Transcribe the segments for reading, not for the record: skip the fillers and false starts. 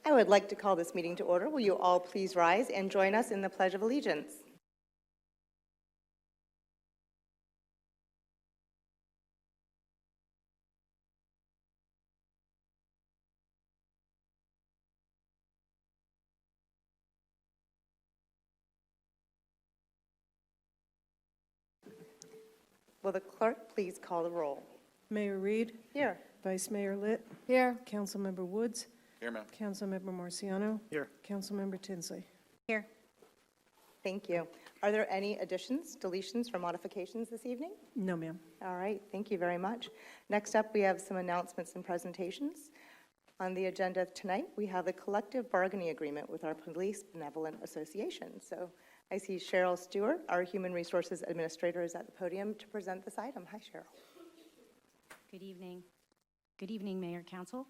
I would like to call this meeting to order. Will you all please rise and join us in the Pledge of Allegiance? Will the clerk please call the roll? Mayor Reed, Here. Vice Mayor Litt, Here. Councilmember Woods, Here, ma'am. Councilmember Marciano, Here. Councilmember Tinsley. Here. Thank you. Are there any additions, deletions, or modifications this evening? No, ma'am. All right, thank you very much. Next up, we have some announcements and presentations. On the agenda tonight, we have a collective bargaining agreement with our Police Benevolent Association. So I see Cheryl Stewart, our Human Resources Administrator, is at the podium to present this item. Hi, Cheryl. Good evening. Good evening, Mayor, Council.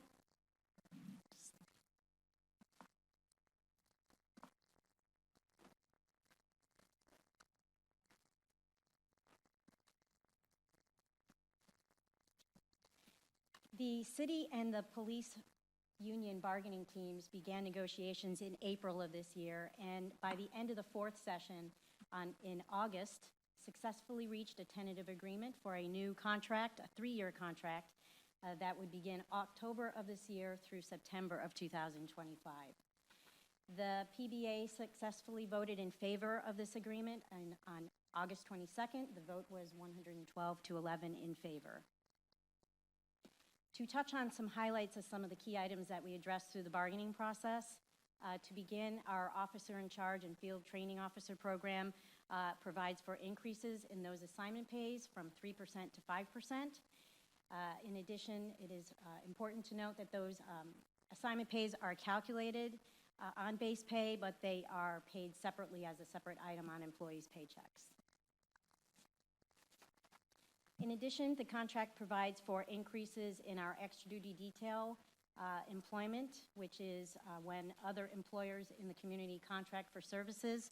The city and the police union bargaining teams began negotiations in April of this year, and by the end of the fourth session in August, successfully reached a tentative agreement for a new contract, a 3-year contract, that would begin October of this year through September of 2025. The PBA successfully voted in favor of this agreement, and on August 22nd, the vote was 112 to 11 in favor. To touch on some highlights of some of the key items that we addressed through the bargaining process, to begin, our Officer in Charge and Field Training Officer program provides for increases in those assignment pays from 3% to 5%. In addition, it is important to note that those assignment pays are calculated on base pay, but they are paid separately as a separate item on employees' paychecks. In addition, the contract provides for increases in our extra duty detail employment, which is when other employers in the community contract for services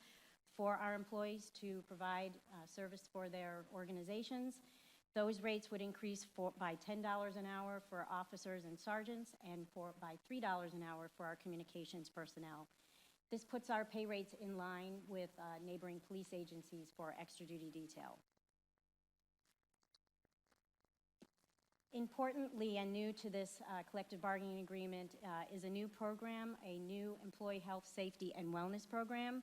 for our employees to provide service for their organizations. Those rates would increase by $10 an hour for officers and sergeants and by $3 an hour for our communications personnel. This puts our pay rates in line with neighboring police agencies for extra duty detail. Importantly and new to this collective bargaining agreement is a new program, a new employee health, safety, and wellness program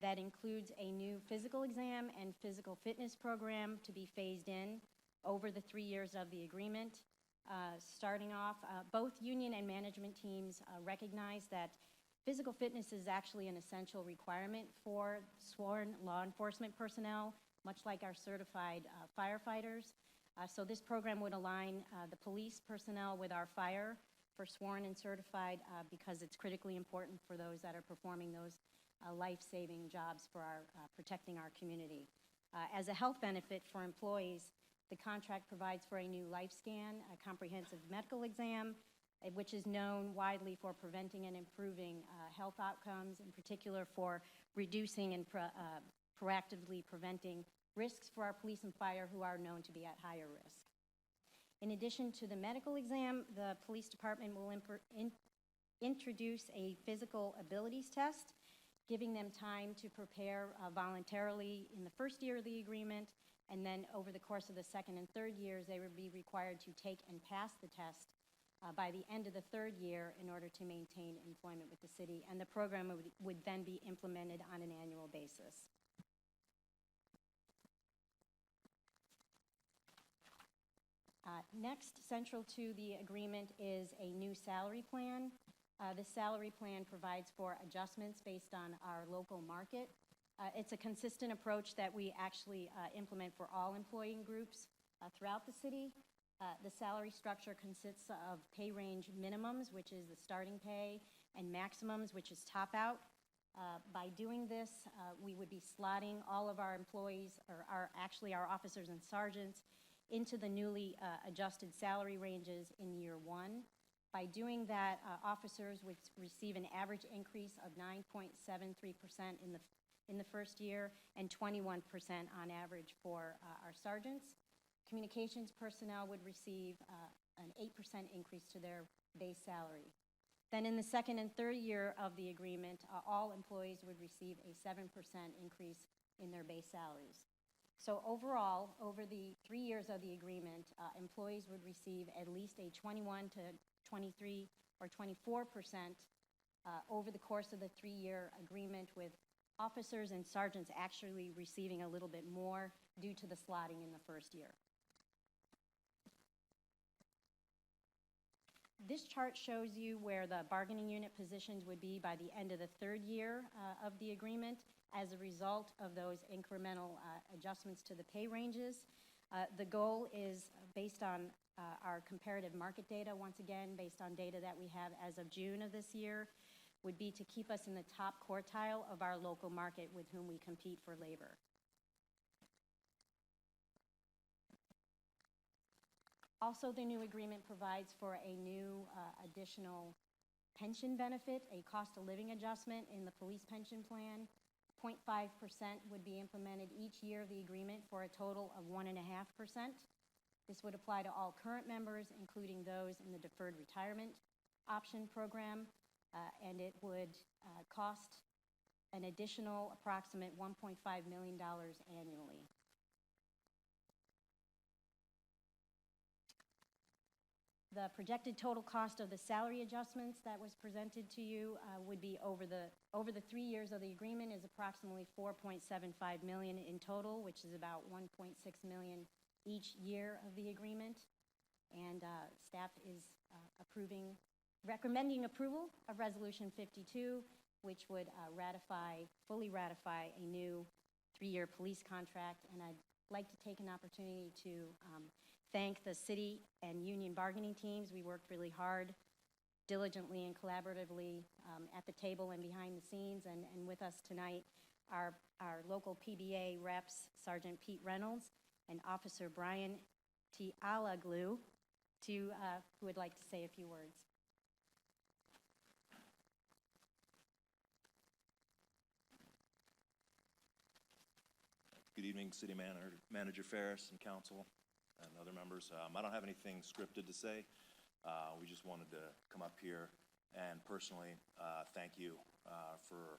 that includes a new physical exam and physical fitness program to be phased in over the 3 years of the agreement. Starting off, both union and management teams recognize that physical fitness is actually an essential requirement for sworn law enforcement personnel, much like our certified firefighters. So this program would align the police personnel with our fire for sworn and certified because it's critically important for those that are performing those life-saving jobs for our protecting our community. As a health benefit for employees, the contract provides for a new life scan, a comprehensive medical exam, which is known widely for preventing and improving health outcomes, in particular for reducing and proactively preventing risks for our police and fire who are known to be at higher risk. In addition to the medical exam, the police department will introduce a physical abilities test, giving them time to prepare voluntarily in the first year of the agreement, and then over the course of the second and third years, they would be required to take and pass the test by the end of the third year in order to maintain employment with the city, and the program would then be implemented on an annual basis. Next, central to the agreement is a new salary plan. The salary plan provides for adjustments based on our local market. It's a consistent approach that we actually implement for all employee groups throughout the city. The salary structure consists of pay range minimums, which is the starting pay, and maximums, which is top out. By doing this, we would be slotting all of our employees, or our officers and sergeants, into the newly adjusted salary ranges in year one. By doing that, officers would receive an average increase of 9.73% in the first year and 21% on average for our sergeants. Communications personnel would receive an 8% increase to their base salary. Then in the second and third year of the agreement, all employees would receive a 7% increase in their base salaries. So overall, over the 3 years of the agreement, employees would receive at least a 21 to 23 or 24% over the course of the 3-year agreement, with officers and sergeants actually receiving a little bit more due to the slotting in the first year. This chart shows you where the bargaining unit positions would be by the end of the 3rd year of the agreement as a result of those incremental adjustments to the pay ranges. The goal is based on our comparative market data, once again, based on data that we have as of June of this year, would be to keep us in the top quartile of our local market with whom we compete for labor. Also, the new agreement provides for a new additional pension benefit, a cost of living adjustment in the police pension plan. 0.5% would be implemented each year of the agreement for a total of 1.5%. This would apply to all current members, including those in the deferred retirement option program, and it would cost an additional approximate $1.5 million annually. The projected total cost of the salary adjustments that was presented to you would be over the 3 years of the agreement is approximately $4.75 million in total, which is about $1.6 million each year of the agreement. And staff is recommending approval of Resolution 52, which would fully ratify a new 3-year police contract. And I'd like to take an opportunity to thank the city and union bargaining teams. We worked really hard, diligently and collaboratively at the table and behind the scenes. And with us tonight are our local PBA reps, Sergeant Pete Reynolds and Officer Brian T. Alaglu, who would like to say a few words. Good evening, City Manager Ferris and Council and other members. I don't have anything scripted to say. We just wanted to come up here and personally thank you for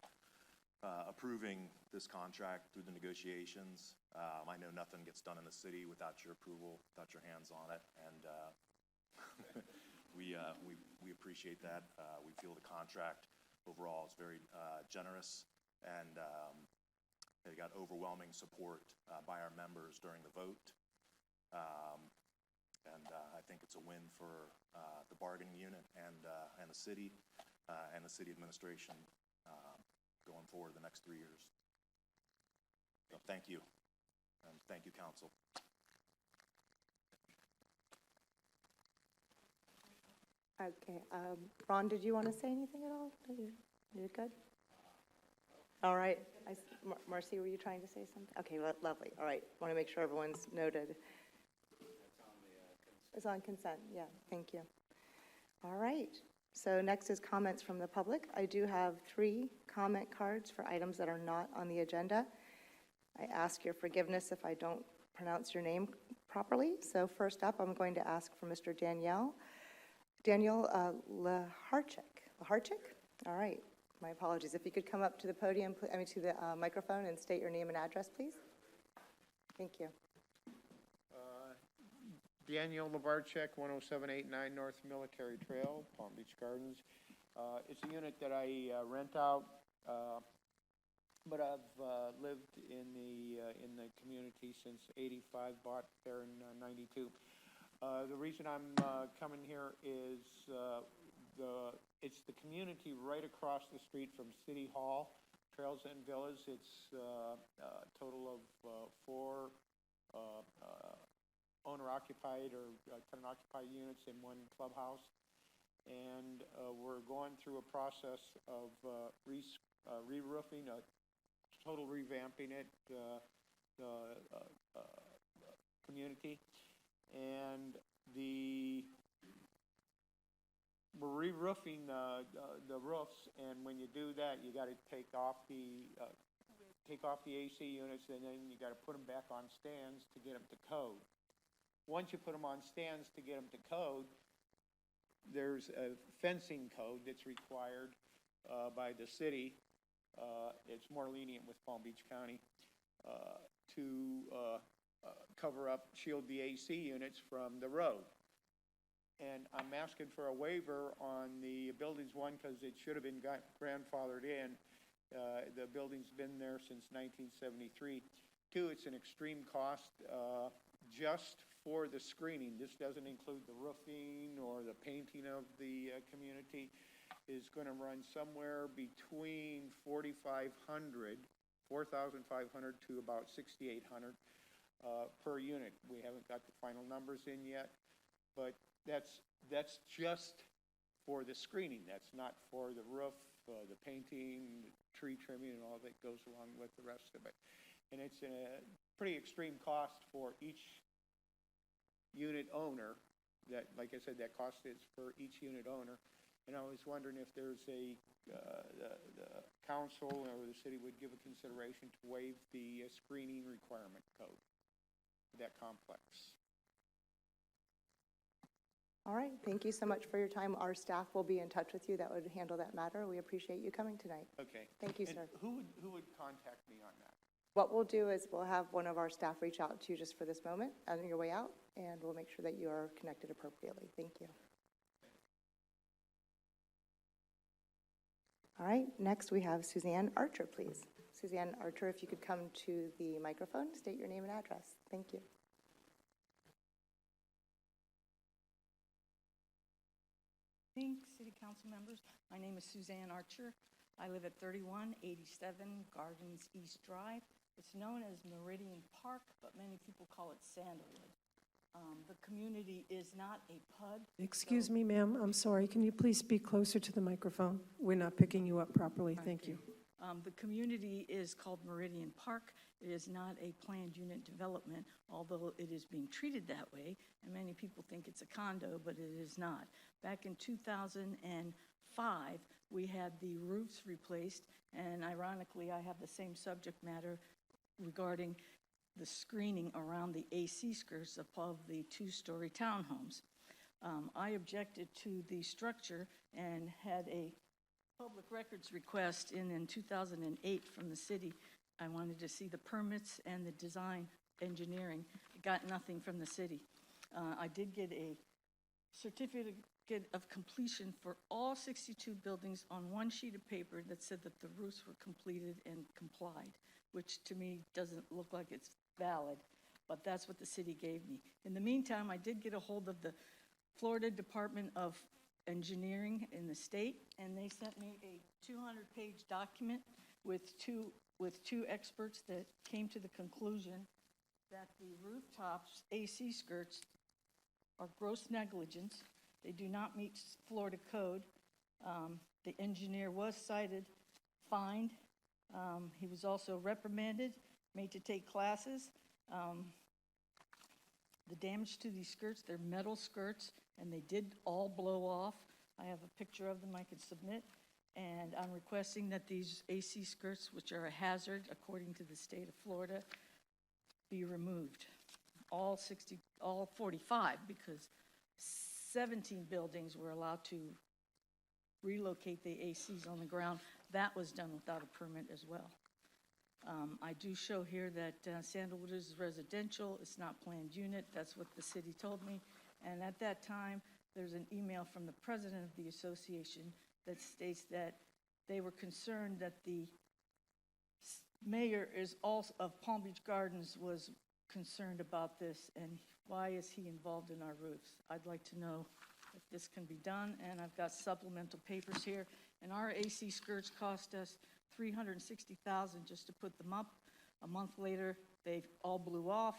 approving this contract through the negotiations. I know nothing gets done in the city without your approval, without your hands on it, and we appreciate that. We feel the contract overall is very generous, and they got overwhelming support by our members during the vote. And I think it's a win for the bargaining unit and the city administration going forward the next 3 years. So thank you, and thank you, Council. Okay, Ron, did you want to say anything at all? You good? All right. Marcy, were you trying to say something? Okay, lovely. All right. Want to make sure everyone's noted. It's on consent. Yeah, thank you. All right. So next is comments from the public. I do have 3 comment cards for items that are not on the agenda. I ask your forgiveness if I don't pronounce your name properly. So first up, I'm going to ask for Mr. Daniel Laharchik. All right. My apologies. If you could come up to the podium, to the microphone and state your name and address, please. Thank you. Daniel Labarchek, 10789 North Military Trail, Palm Beach Gardens. It's a unit that I rent out, but I've lived in the community since '85. Bought there in '92. The reason I'm coming here is it's the community right across the street from City Hall, Trails End Villas. It's a total of 4 owner-occupied or tenant-occupied units in one clubhouse. And we're going through a process of re-roofing, total revamping it, the community. And we're re-roofing the roofs, and when you do that, you got to take off the AC units, and then you got to put them back on stands to get them to code. Once you put them on stands to get them to code, there's a fencing code that's required by the city. It's more lenient with Palm Beach County to cover up, shield the AC units from the road. And I'm asking for a waiver on the buildings, one, because it should have been grandfathered in. The building's been there since 1973. Two, it's an extreme cost just for the screening. This doesn't include the roofing or the painting of the community. Is going to run somewhere between $4,500 to about $6,800 per unit. We haven't got the final numbers in yet, but that's just for the screening. That's not for the roof, the painting, the tree trimming, and all that goes along with the rest of it. And it's a pretty extreme cost for each unit owner. That, like I said, that cost is for each unit owner. And I was wondering if there's the council or the city would give a consideration to waive the screening requirement code for that complex. All right, thank you so much for your time. Our staff will be in touch with you that would handle that matter. We appreciate you coming tonight. Okay. Thank you, And sir. who would contact me on that? What we'll do is we'll have one of our staff reach out to you just for this moment on your way out, and we'll make sure that you are connected appropriately. Thank you. All right, next we have Suzanne Archer, please. Suzanne Archer, if you could come to the microphone, state your name and address. Thank you. City Council members, my name is Suzanne Archer. I live at 3187 Gardens East Drive. It's known as Meridian Park, but many people call it Sandalwood. The community is not a PUD. Excuse me, ma'am, I'm sorry. Can you please speak closer to the microphone? We're not picking you up properly. Thank you. The community is called Meridian Park. It is not a planned unit development, although it is being treated that way, and many people think it's a condo, but it is not. Back in 2005, we had the roofs replaced, and ironically, I have the same subject matter regarding the screening around the AC skirts above the two-story townhomes. I objected to the structure and had a public records request in 2008 from the city. I wanted to see the permits and the design engineering. I got nothing from the city. I did get a certificate of completion for all 62 buildings on one sheet of paper that said that the roofs were completed and complied, which to me doesn't look like it's valid, but that's what the city gave me. In the meantime, I did get a hold of the Florida Department of Engineering in the state, and they sent me a 200-page document with two experts that came to the conclusion that the rooftops AC skirts are gross negligence. They do not meet Florida code. The engineer was cited, fined. He was also reprimanded, made to take classes. The damage to these skirts, they're metal skirts, and they did all blow off. I have a picture of them I could submit. And I'm requesting that these AC skirts, which are a hazard according to the state of Florida, be removed. All 45, because 17 buildings were allowed to relocate the ACs on the ground. That was done without a permit as well. I do show here that Sandalwood is residential. It's not planned unit. That's what the city told me. And at that time, there's an email from the president of the association that states that they were concerned that the mayor of Palm Beach Gardens was concerned about this, and why is he involved in our roofs? I'd like to know if this can be done, and I've got supplemental papers here. And our AC skirts cost us $360,000 just to put them up. A month later, they all blew off,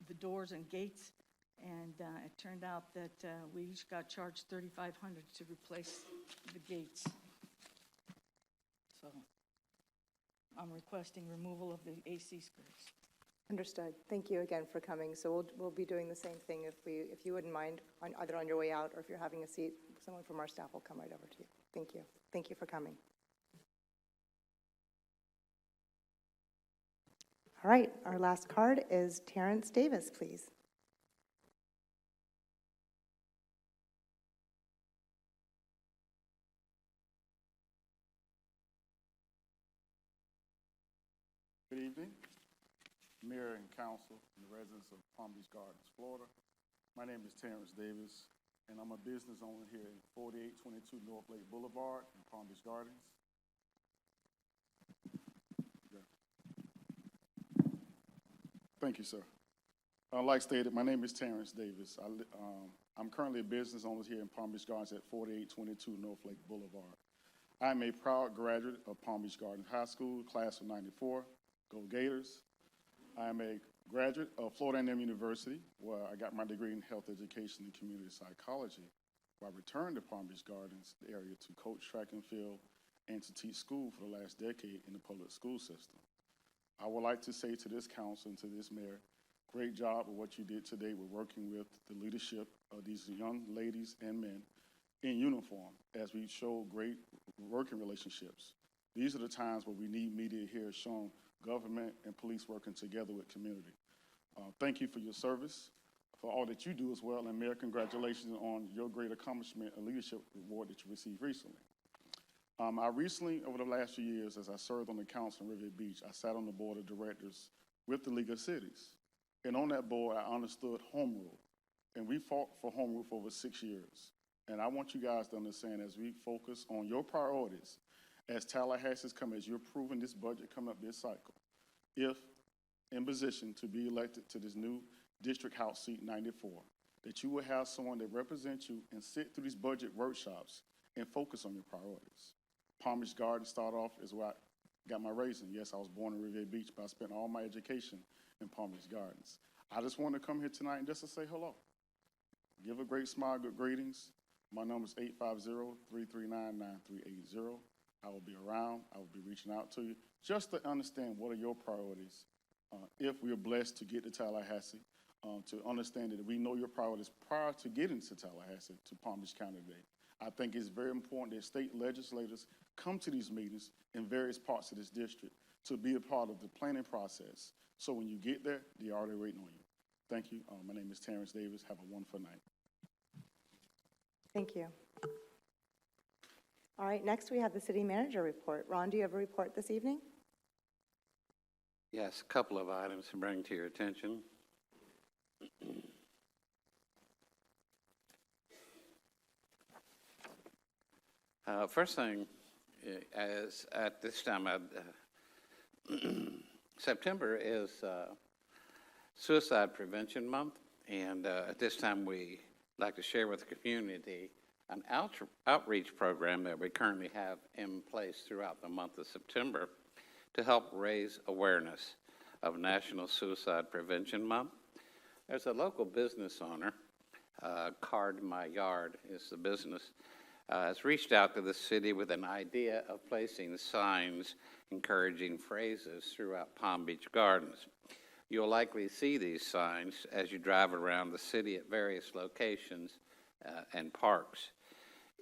the doors and gates, and it turned out that we each got charged $3,500 to replace the gates. So I'm requesting removal of the AC skirts. Understood. Thank you again for coming. So we'll be doing the same thing if you wouldn't mind, either on your way out or if you're having a seat, someone from our staff will come right over to you. Thank you. Thank you for coming. All right, our last card is Terrence Davis, please. Good evening, Mayor and Council, and the residents of Palm Beach Gardens, Florida. My name is Terrence Davis, and I'm a business owner here at 4822 North Lake Boulevard in Palm Beach Gardens. Thank you, sir. Like stated, my name is Terrence Davis. I'm currently a business owner here in Palm Beach Gardens at 4822 North Lake Boulevard. I'm a proud graduate of Palm Beach Gardens High School, class of '94. Go Gators. I am a graduate of Florida A&M University, where I got my degree in health education and community psychology, where I returned to Palm Beach Gardens, the area, to coach track and field and to teach school for the last decade in the public school system. I would like to say to this council and to this mayor, great job with what you did today with working with the leadership of these young ladies and men in uniform as we show great working relationships. These are the times where we need media here showing government and police working together with community. Thank you for your service, for all that you do as well, and Mayor, congratulations on your great accomplishment and leadership award that you received recently. I recently, over the last few years, as I served on the council in Riviera Beach, I sat on the board of directors with the League of Cities. And on that board, I understood home rule. And we fought for home rule for over 6 years. And I want you guys to understand, as we focus on your priorities, as Tallahassee's come, as you're proving this budget coming up this cycle, if in position to be elected to this new District House seat 94, that you will have someone that represents you and sit through these budget workshops and focus on your priorities. Palm Beach Gardens started off as where I got my raising. Yes, I was born in Riviera Beach, but I spent all my education in Palm Beach Gardens. I just want to come here tonight and just to say hello. Give a great smile, good greetings. My number is 850-339-9380. I will be around. I will be reaching out to you just to understand what are your priorities. If we are blessed to get to Tallahassee, to understand that we know your priorities prior to getting to Tallahassee, to Palm Beach County today. I think it's very important that state legislators come to these meetings in various parts of this district to be a part of the planning process. So when you get there, they're already waiting on you. Thank you. My name is Terrence Davis. Have a wonderful night. Thank you. All right, next we have the city manager report. Ron, do you have a report this evening? Yes, a couple of items to bring to your attention. First thing, as at this time, September is Suicide Prevention Month, and at this time we like to share with the community an outreach program that we currently have in place throughout the month of September to help raise awareness of National Suicide Prevention Month. There's a local business owner, Card My Yard is the business, has reached out to the city with an idea of placing signs encouraging phrases throughout Palm Beach Gardens. You'll likely see these signs as you drive around the city at various locations and parks.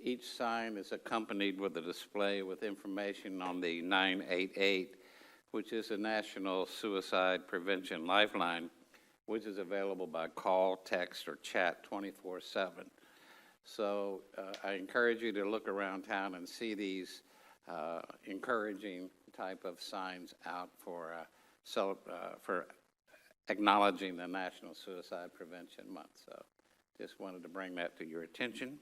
Each sign is accompanied with a display with information on the 988, which is a National Suicide Prevention Lifeline, which is available by call, text, or chat 24/7. So I encourage you to look around town and see these encouraging type of signs out for acknowledging the National Suicide Prevention Month. So just wanted to bring that to your attention.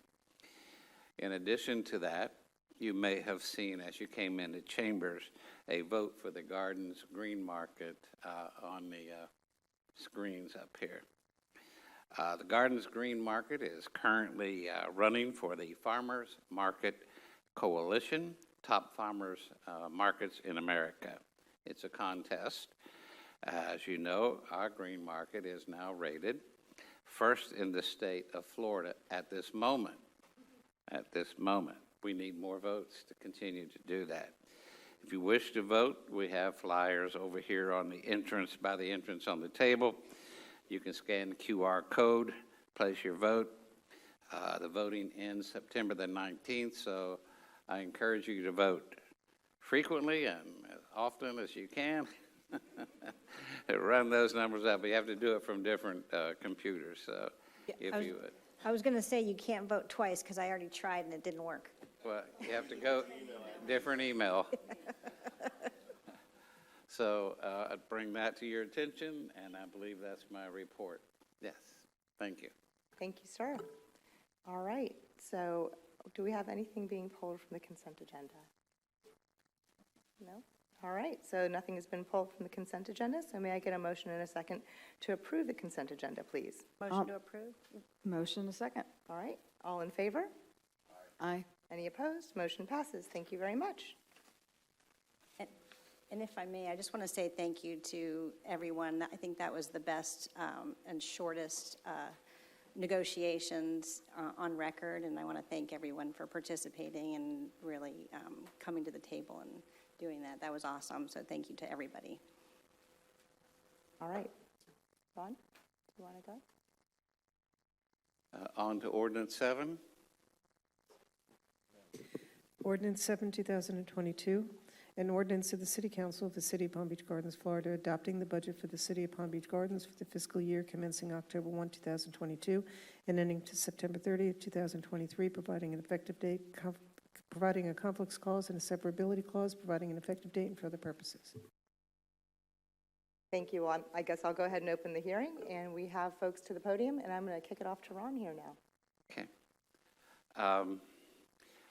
In addition to that, you may have seen as you came into Chambers a vote for the Gardens Green Market on the screens up here. The Gardens Green Market is currently running for the Farmers Market Coalition, Top Farmers Markets in America. It's a contest. As you know, our green market is now rated first in the state of Florida at this moment. At this moment. We need more votes to continue to do that. If you wish to vote, we have flyers over here on the entrance, by the entrance on the table. You can scan the QR code, place your vote. The voting ends September the 19th, so I encourage you to vote frequently and as often as you can. Run those numbers up. But you have to do it from different computers, so if you would. I was going to say you can't vote twice because I already tried and it didn't work. Well, you have to go different email. So I'd bring that to your attention, and I believe that's my report. Yes, thank you. Thank you, sir. All right, so do we have anything being pulled from the consent agenda? No? All right, so nothing has been pulled from the consent agenda, so may I get a motion and a second to approve the consent agenda, please? Motion to approve? Motion a second. All right, all in favor? Aye. Any opposed? Motion passes. Thank you very much. And if I may, I just want to say thank you to everyone. I think that was the best and shortest negotiations on record, and I want to thank everyone for participating and really coming to the table and doing that. That was awesome, so thank you to everybody. All right. Ron, do you want to go? On to ordinance 7. Ordinance 7, 2022, an ordinance of the City Council of the City of Palm Beach Gardens, Florida, adopting the budget for the City of Palm Beach Gardens for the fiscal year commencing October 1, 2022, and ending to September 30, 2023, providing an effective date, providing a conflicts clause and a severability clause, providing an effective date and for other purposes. Thank you. I guess I'll go ahead and open the hearing, and we have folks to the podium, and I'm going to kick it off to Ron here now. Okay.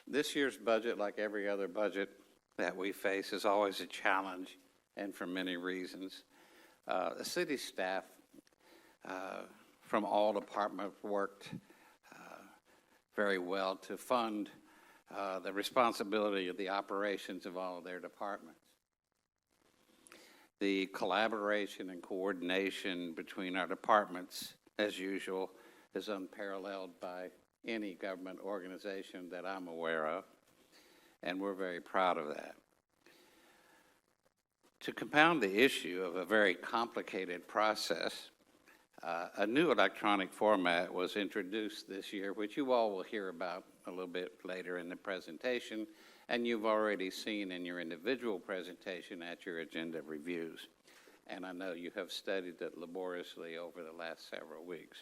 This year's budget, like every other budget that we face, is always a challenge, and for many reasons. The city staff from all departments worked very well to fund the responsibility of the operations of all of their departments. The collaboration and coordination between our departments, as usual, is unparalleled by any government organization that I'm aware of, and we're very proud of that. To compound the issue of a very complicated process, a new electronic format was introduced this year, which you all will hear about a little bit later in the presentation, and you've already seen in your individual presentation at your agenda reviews. And I know you have studied it laboriously over the last several weeks.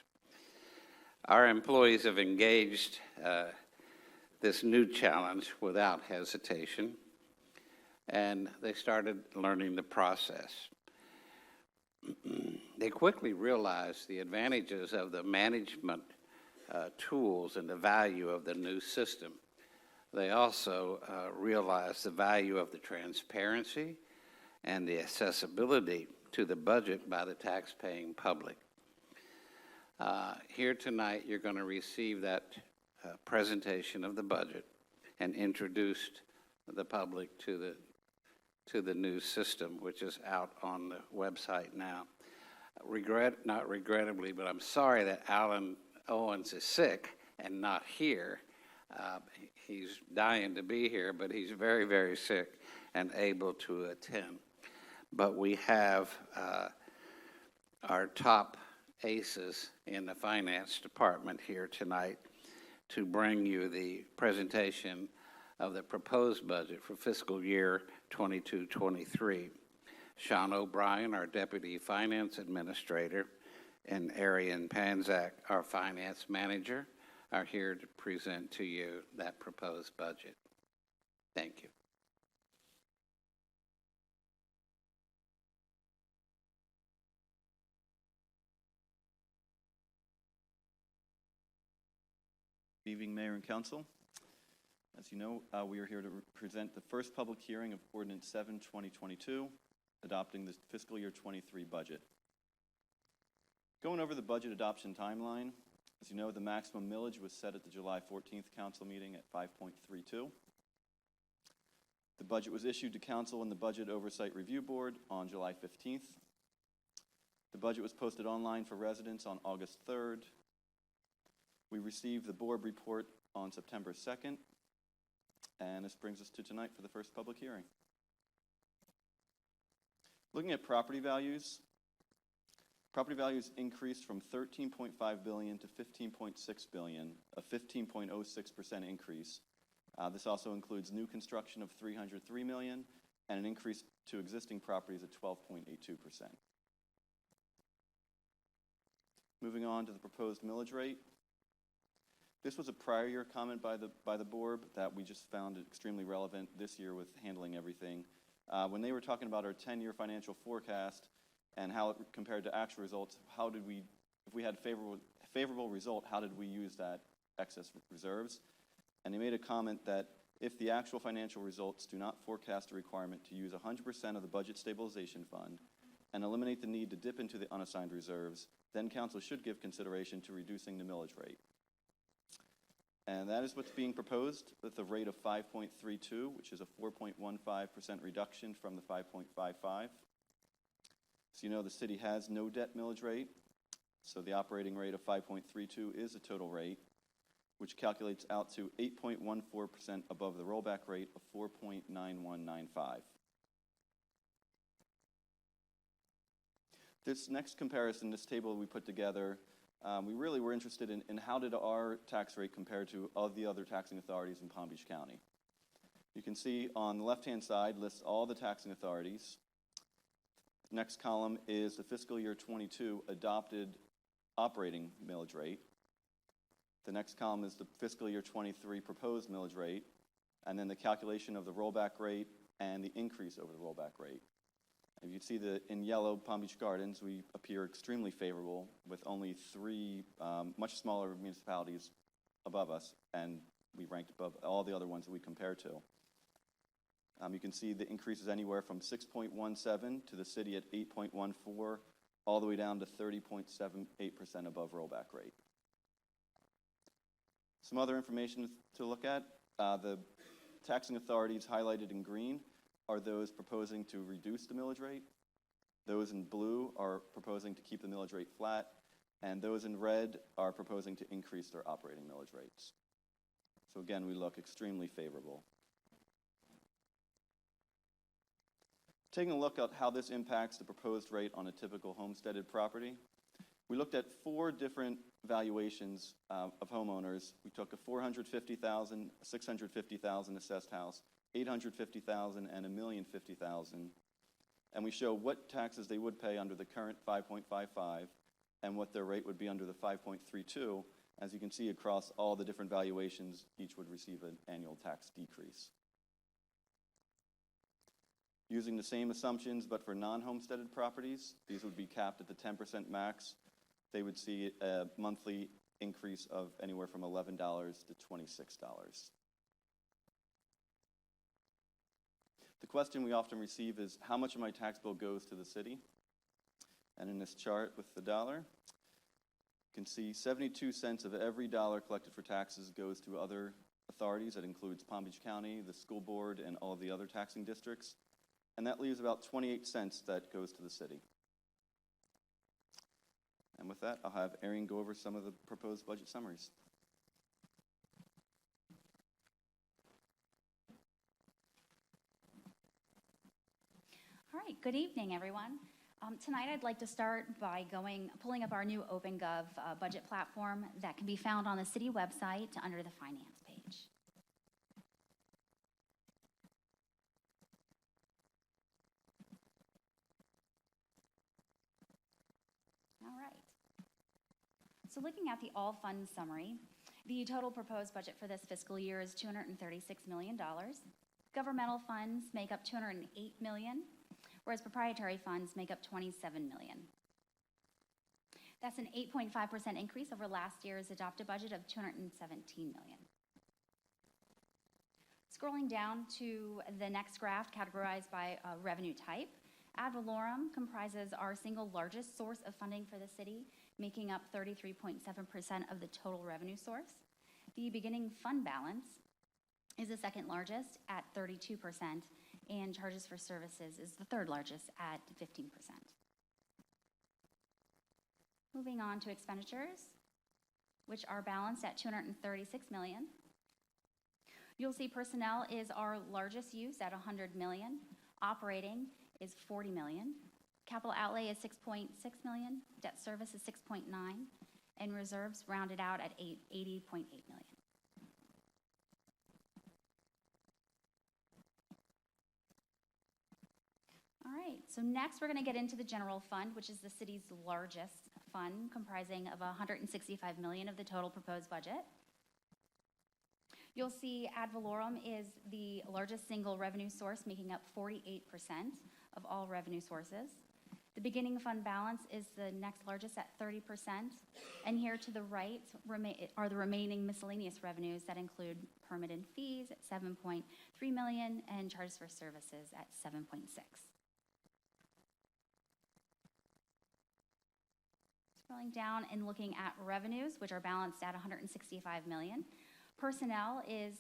Our employees have engaged this new challenge without hesitation, and they started learning the process. They quickly realized the advantages of the management tools and the value of the new system. They also realized the value of the transparency and the accessibility to the budget by the tax-paying public. Here tonight, you're going to receive that presentation of the budget and introduced the public to the new system, which is out on the website now. Not regrettably, but I'm sorry that Alan Owens is sick and not here. He's dying to be here, but he's very, very sick and able to attend. But we have our top aces in the finance department here tonight to bring you the presentation of the proposed budget for fiscal year 22-23. Sean O'Brien, our Deputy Finance Administrator, and Arian Panzak, our Finance Manager, are here to present to you that proposed budget. Thank you. Good evening, Mayor and Council. As you know, we are here to present the first public hearing of Ordinance 7, 2022, adopting the fiscal year 23 budget. Going over the budget adoption timeline, as you know, the maximum millage was set at the July 14th council meeting at 5.32. The budget was issued to council and the Budget Oversight Review Board on July 15th. The budget was posted online for residents on August 3rd. We received the board report on September 2nd, and this brings us to tonight for the first public hearing. Looking at property values increased from $13.5 billion to $15.6 billion, a 15.06% increase. This also includes new construction of $303 million and an increase to existing properties at 12.82%. Moving on to the proposed millage rate. This was a prior year comment by the board that we just found extremely relevant this year with handling everything. When they were talking about our 10-year financial forecast and how it compared to actual results, how did we, if we had favorable result, how did we use that excess reserves? And they made a comment that if the actual financial results do not forecast a requirement to use 100% of the budget stabilization fund and eliminate the need to dip into the unassigned reserves, then council should give consideration to reducing the millage rate. And that is what's being proposed with a rate of 5.32, which is a 4.15% reduction from the 5.55. So you know the city has no debt millage rate, so the operating rate of 5.32 is a total rate, which calculates out to 8.14% above the rollback rate of 4.9195. This next comparison, this table we put together, we really were interested in how did our tax rate compare to all the other taxing authorities in Palm Beach County. You can see on the left-hand side lists all the taxing authorities. The next column is the fiscal year 22 adopted operating millage rate. The next column is the fiscal year 23 proposed millage rate, and then the calculation of the rollback rate and the increase over the rollback rate. If you see in yellow, Palm Beach Gardens, we appear extremely favorable with only 3 much smaller municipalities above us, and we ranked above all the other ones that we compare to. You can see the increases anywhere from 6.17 to the city at 8.14, all the way down to 30.78% above rollback rate. Some other information to look at, the taxing authorities highlighted in green are those proposing to reduce the millage rate. Those in blue are proposing to keep the millage rate flat, and those in red are proposing to increase their operating millage rates. So again, we look extremely favorable. Taking a look at how this impacts the proposed rate on a typical homesteaded property, we looked at 4 different valuations of homeowners. We took a $450,000, a $650,000 assessed house, $850,000, and $1,050,000, and we show what taxes they would pay under the current 5.55 and what their rate would be under the 5.32. As you can see across all the different valuations, each would receive an annual tax decrease. Using the same assumptions, but for non-homesteaded properties, these would be capped at the 10% max. They would see a monthly increase of anywhere from $11 to $26. The question we often receive is, how much of my tax bill goes to the city? And in this chart with the dollar, you can see 72 cents of every dollar collected for taxes goes to other authorities. That includes Palm Beach County, the school board, and all of the other taxing districts. And that leaves about 28 cents that goes to the city. And with that, I'll have Erin go over some of the proposed budget summaries. All right, good evening, everyone. Tonight I'd like to start by pulling up our new OpenGov budget platform that can be found on the city website under the finance page. All right. So looking at the all funds summary, the total proposed budget for this fiscal year is $236 million. Governmental funds make up $208 million, whereas proprietary funds make up $27 million. That's an 8.5% increase over last year's adopted budget of $217 million. Scrolling down to the next graph categorized by revenue type, ad valorem comprises our single largest source of funding for the city, making up 33.7% of the total revenue source. The beginning fund balance is the second largest at 32%, and charges for services is the third largest at 15%. Moving on to expenditures, which are balanced at $236 million. You'll see personnel is our largest use at $100 million. Operating is $40 million. Capital outlay is $6.6 million. Debt service is $6.9 million. And reserves rounded out at $80.8 million. All right, so next we're going to get into the general fund, which is the city's largest fund, comprising of $165 million of the total proposed budget. You'll see ad valorem is the largest single revenue source, making up 48% of all revenue sources. The beginning fund balance is the next largest at 30%. And here to the right are the remaining miscellaneous revenues that include permit and fees at 7.3 million and charges for services at 7.6. Scrolling down and looking at revenues, which are balanced at 165 million. Personnel is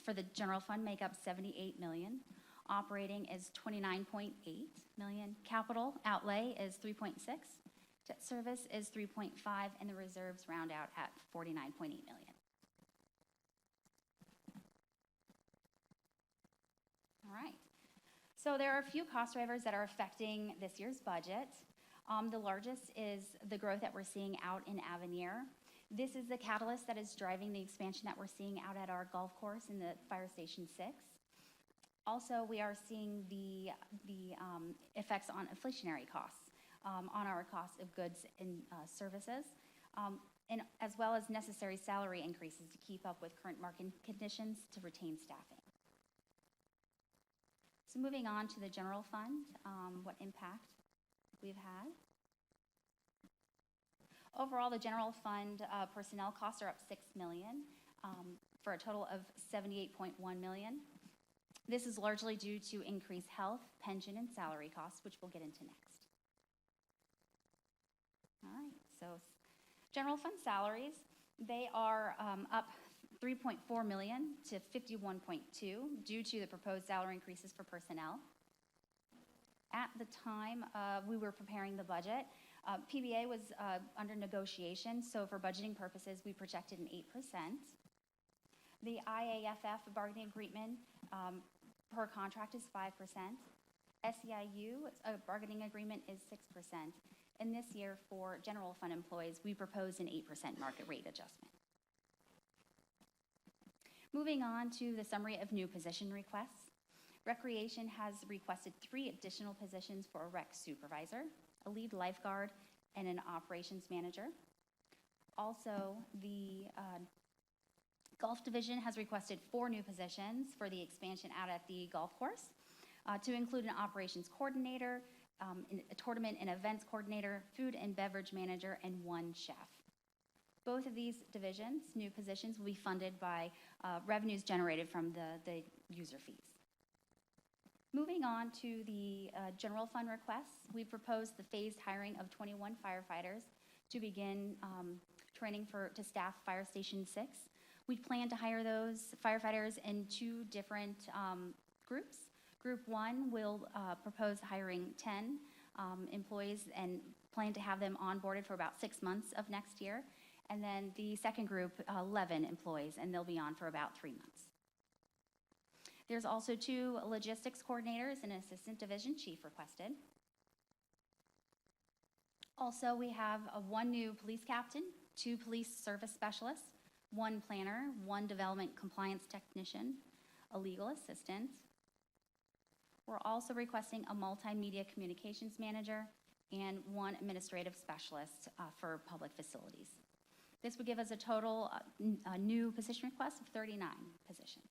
for the general fund, make up 78 million. Operating is 29.8 million. Capital outlay is 3.6. Debt service is 3.5, and the reserves round out at 49.8 million. All right. So there are a few cost drivers that are affecting this year's budget. The largest is the growth that we're seeing out in Avenir. This is the catalyst that is driving the expansion that we're seeing out at our golf course in the Fire Station 6. Also, we are seeing the effects on inflationary costs, on our cost of goods and services, and as well as necessary salary increases to keep up with current market conditions to retain staffing. So moving on to the general fund, what impact we've had. Overall, the general fund personnel costs are up 6 million for a total of 78.1 million. This is largely due to increased health, pension, and salary costs, which we'll get into next. All right, so general fund salaries, they are up 3.4 million to 51.2 due to the proposed salary increases for personnel. At the time we were preparing the budget, PBA was under negotiation, so for budgeting purposes, we projected an 8%. The IAFF bargaining agreement per contract is 5%. SEIU bargaining agreement is 6%. And this year, for general fund employees, we proposed an 8% market rate adjustment. Moving on to the summary of new position requests. Recreation has requested 3 additional positions for a rec supervisor, a lead lifeguard, and an operations manager. Also, the Golf Division has requested 4 new positions for the expansion out at the golf course, to include an operations coordinator, a tournament and events coordinator, food and beverage manager, and 1 chef. Both of these divisions, new positions, will be funded by revenues generated from the user fees. Moving on to the general fund requests, we proposed the phased hiring of 21 firefighters to begin training to staff Fire Station 6. We plan to hire those firefighters in 2 different groups. Group 1 will propose hiring 10 employees and plan to have them onboarded for about 6 months of next year. And then the second group, 11 employees, and they'll be on for about 3 months. There's also 2 logistics coordinators and an assistant division chief requested. Also, we have 1 new police captain, 2 police service specialists, 1 planner, 1 development compliance technician, a legal assistant. We're also requesting a multimedia communications manager and 1 administrative specialist for public facilities. This would give us a total new position request of 39 positions.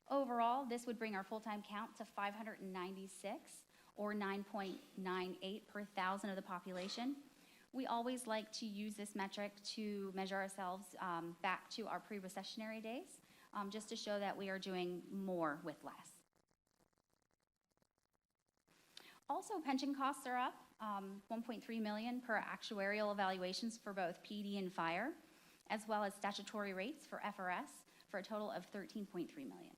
Overall, this would bring our full-time count to 596, or 9.98 per 1,000 of the population. We always like to use this metric to measure ourselves back to our pre-recessionary days, just to show that we are doing more with less. Also, pension costs are up 1.3 million per actuarial evaluations for both PD and fire, as well as statutory rates for FRS, for a total of 13.3 million.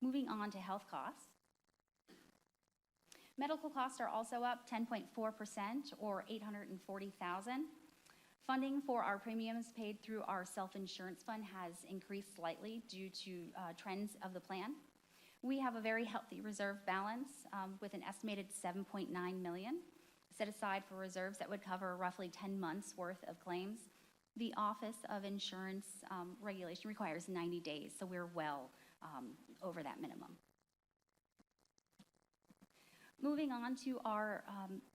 Moving on to health costs. Medical costs are also up 10.4%, or 840,000. Funding for our premiums paid through our self-insurance fund has increased slightly due to trends of the plan. We have a very healthy reserve balance with an estimated 7.9 million set aside for reserves that would cover roughly 10 months worth of claims. The Office of Insurance regulation requires 90 days, so we're well over that minimum. Moving on to our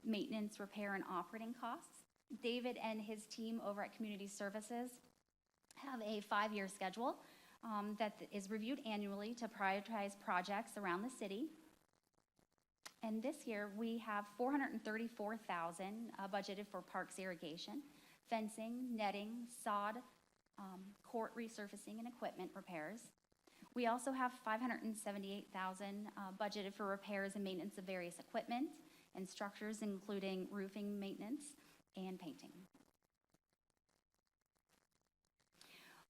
maintenance, repair, and operating costs. David and his team over at Community Services have a 5-year schedule that is reviewed annually to prioritize projects around the city. And this year, we have $434,000 budgeted for parks irrigation, fencing, netting, sod, court resurfacing, and equipment repairs. We also have $578,000 budgeted for repairs and maintenance of various equipment and structures, including roofing maintenance and painting.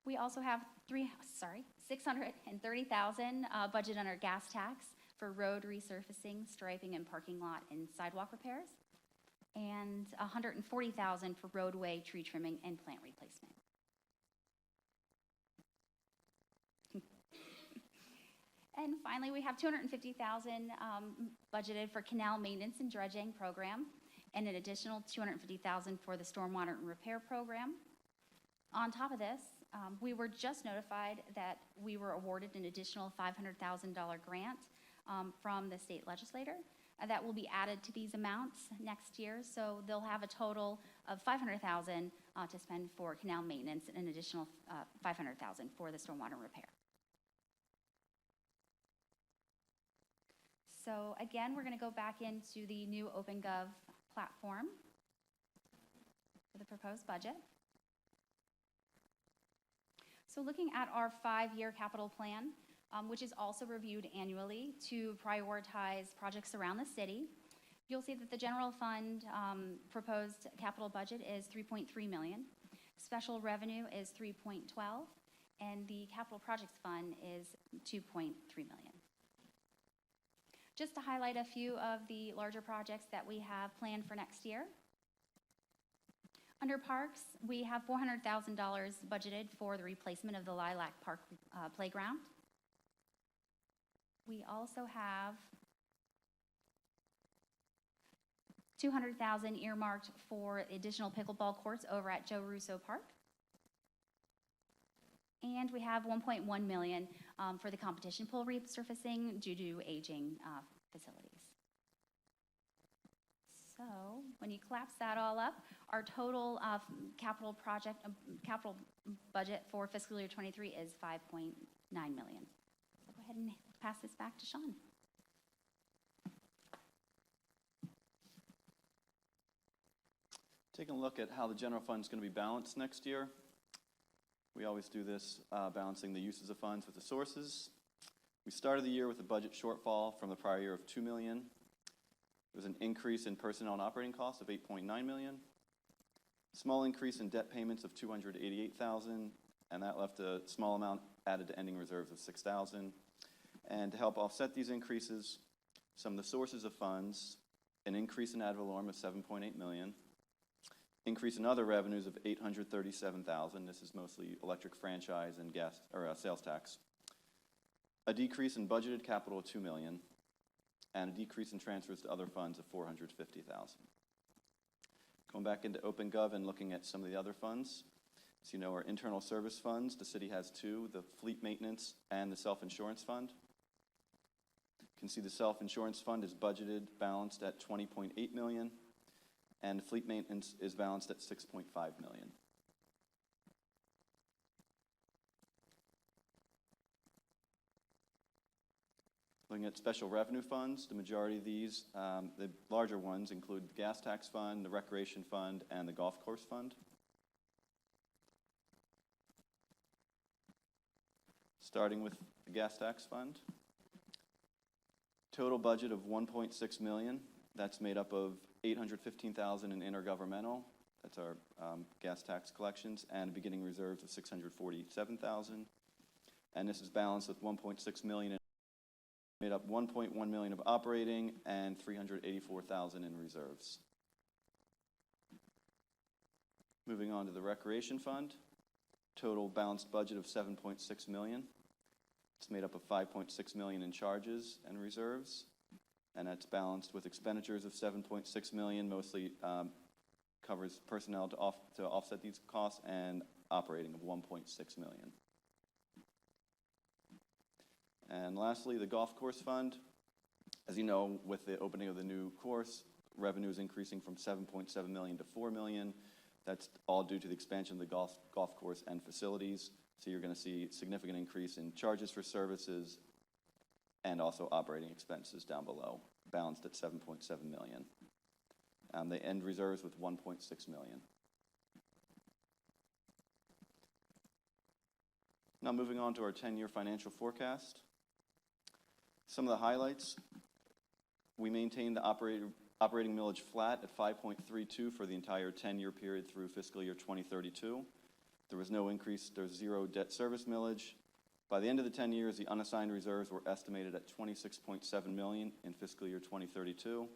We also have $630,000 budget under gas tax for road resurfacing, striping, and parking lot and sidewalk repairs, and $140,000 for roadway, tree trimming, and plant replacement. And finally, we have $250,000 budgeted for canal maintenance and dredging program, and an additional $250,000 for the stormwater and repair program. On top of this, we were just notified that we were awarded an additional $500,000 grant from the state legislator that will be added to these amounts next year. So they'll have a total of $500,000 to spend for canal maintenance and an additional $500,000 for the stormwater repair. So again, we're going to go back into the new OpenGov platform for the proposed budget. So looking at our 5-year capital plan, which is also reviewed annually to prioritize projects around the city, you'll see that the general fund proposed capital budget is $3.3 million. Special revenue is $3.12, and the capital projects fund is $2.3 million. Just to highlight a few of the larger projects that we have planned for next year. Under parks, we have $400,000 budgeted for the replacement of the Lilac Park playground. We also have $200,000 earmarked for additional pickleball courts over at Joe Russo Park. And we have $1.1 million for the competition pool resurfacing due to aging facilities. So when you collapse that all up, our total capital budget for fiscal year 23 is $5.9 million. So go ahead and pass this back to Sean. Taking a look at how the general fund is going to be balanced next year. We always do this, balancing the uses of funds with the sources. We started the year with a budget shortfall from the prior year of $2 million. There was an increase in personnel and operating costs of $8.9 million. A small increase in debt payments of $288,000, and that left a small amount added to ending reserves of $6,000. And to help offset these increases, some of the sources of funds, an increase in ad valorem of $7.8 million, increase in other revenues of $837,000. This is mostly electric franchise and gas or sales tax. A decrease in budgeted capital of $2 million, and a decrease in transfers to other funds of $450,000. Going back into OpenGov and looking at some of the other funds. As you know, our internal service funds, the city has two, the fleet maintenance and the self-insurance fund. You can see the self-insurance fund is budgeted, balanced at $20.8 million, and fleet maintenance is balanced at $6.5 million. Looking at special revenue funds, the majority of these, the larger ones include the gas tax fund, the recreation fund, and the golf course fund. Starting with the gas tax fund. Total budget of $1.6 million. That's made up of $815,000 in intergovernmental. That's our gas tax collections, and beginning reserves of $647,000. And this is balanced with $1.6 million, made up $1.1 million of operating and $384,000 in reserves. Moving on to the recreation fund. Total balanced budget of $7.6 million. It's made up of $5.6 million in charges and reserves, and that's balanced with expenditures of $7.6 million, mostly covers personnel to offset these costs, and operating of $1.6 million. And lastly, the golf course fund. As you know, with the opening of the new course, revenue is increasing from 7.7 million to 4 million. That's all due to the expansion of the golf course and facilities. So you're going to see significant increase in charges for services and also operating expenses down below, balanced at 7.7 million. They end reserves with 1.6 million. Now moving on to our 10-year financial forecast. Some of the highlights: we maintained the operating millage flat at 5.32 for the entire 10-year period through fiscal year 2032. There was no increase. There was zero debt service millage. By the end of the 10 years, the unassigned reserves were estimated at 26.7 million in fiscal year 2032.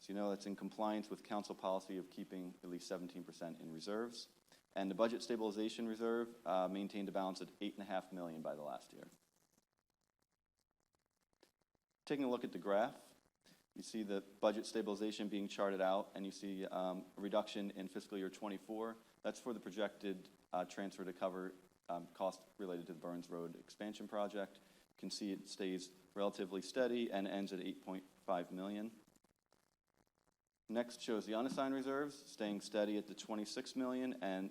So you know that's in compliance with council policy of keeping at least 17% in reserves. And the budget stabilization reserve maintained a balance at 8.5 million by the last year. Taking a look at the graph, you see the budget stabilization being charted out, and you see a reduction in fiscal year 24. That's for the projected transfer to cover costs related to the Burns Road expansion project. You can see it stays relatively steady and ends at 8.5 million. Next shows the unassigned reserves, staying steady at the 26 million and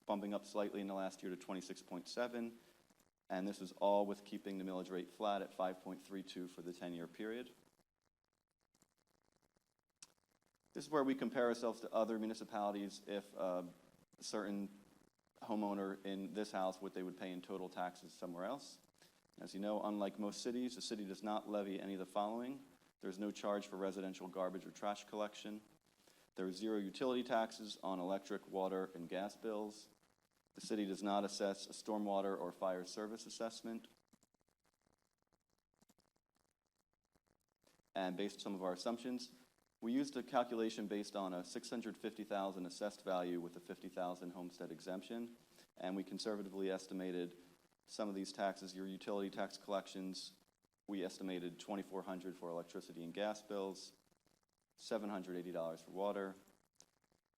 bumping up slightly in the last year to 26.7. And this is all with keeping the millage rate flat at 5.32 for the 10-year period. This is where we compare ourselves to other municipalities. If a certain homeowner in this house, what they would pay in total taxes somewhere else. As you know, unlike most cities, the city does not levy any of the following. There's no charge for residential garbage or trash collection. There's zero utility taxes on electric, water, and gas bills. The city does not assess a stormwater or fire service assessment. And based on some of our assumptions, we used a calculation based on a $650,000 assessed value with a $50,000 homestead exemption, and we conservatively estimated some of these taxes. Your utility tax collections, we estimated $2,400 for electricity and gas bills, $780 for water,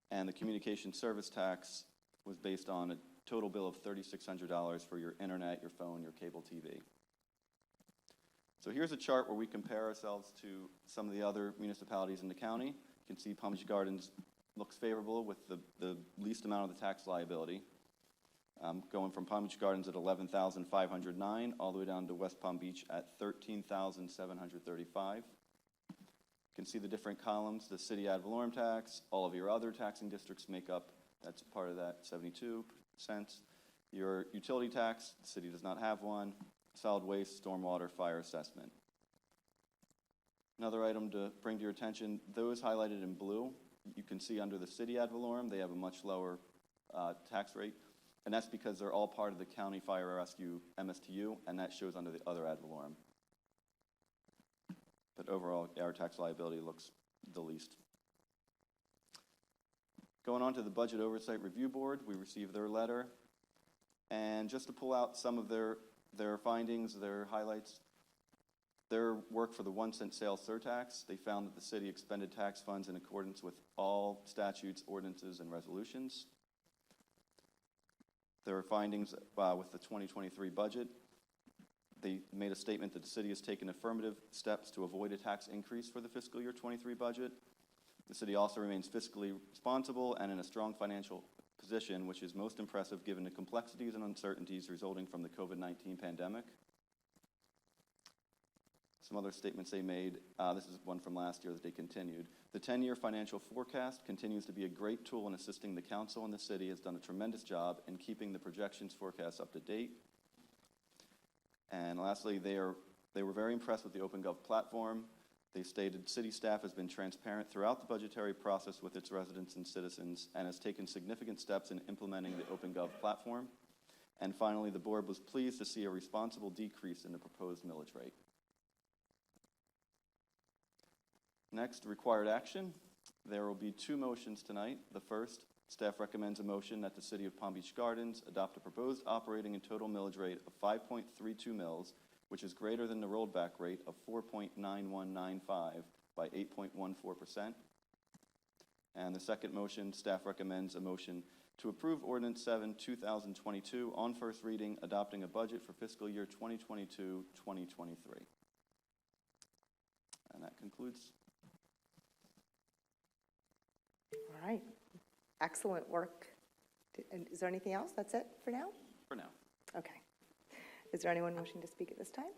and the communication service tax was based on a total bill of $3,600 for your internet, your phone, your cable TV. So here's a chart where we compare ourselves to some of the other municipalities in the county. You can see Palm Beach Gardens looks favorable with the least amount of the tax liability, going from Palm Beach Gardens at $11,509 all the way down to West Palm Beach at $13,735. You can see the different columns, the city ad valorem tax, all of your other taxing districts make up, that's part of that, 72 cents. Your utility tax, the city does not have one. Solid waste, stormwater, fire assessment. Another item to bring to your attention, those highlighted in blue, you can see under the city ad valorem, they have a much lower tax rate, and that's because they're all part of the county fire rescue MSTU, and that shows under the other ad valorem. But overall, our tax liability looks the least. Going on to the Budget Oversight Review Board, we received their letter, and just to pull out some of their findings, their highlights, their work for the 1-cent sales surtax, they found that the city expended tax funds in accordance with all statutes, ordinances, and resolutions. There are findings with the 2023 budget. They made a statement that the city has taken affirmative steps to avoid a tax increase for the fiscal year 23 budget. The city also remains fiscally responsible and in a strong financial position, which is most impressive given the complexities and uncertainties resulting from the COVID-19 pandemic. Some other statements they made, this is one from last year that they continued. The 10-year financial forecast continues to be a great tool in assisting the council, and the city has done a tremendous job in keeping the projections forecasts up to date. And lastly, they were very impressed with the OpenGov platform. They stated city staff has been transparent throughout the budgetary process with its residents and citizens and has taken significant steps in implementing the OpenGov platform. And finally, the board was pleased to see a responsible decrease in the proposed millage rate. Next, required action. There will be 2 motions tonight. The first, staff recommends a motion that the City of Palm Beach Gardens adopt a proposed operating and total millage rate of 5.32 mils, which is greater than the rolled back rate of 4.9195 by 8.14%. And the second motion, staff recommends a motion to approve Ordinance 7, 2022 on first reading, adopting a budget for fiscal year 2022-2023. And that concludes All right. Excellent work. And is there anything else? That's it for now? For now. Okay. Is there anyone wishing to speak at this time?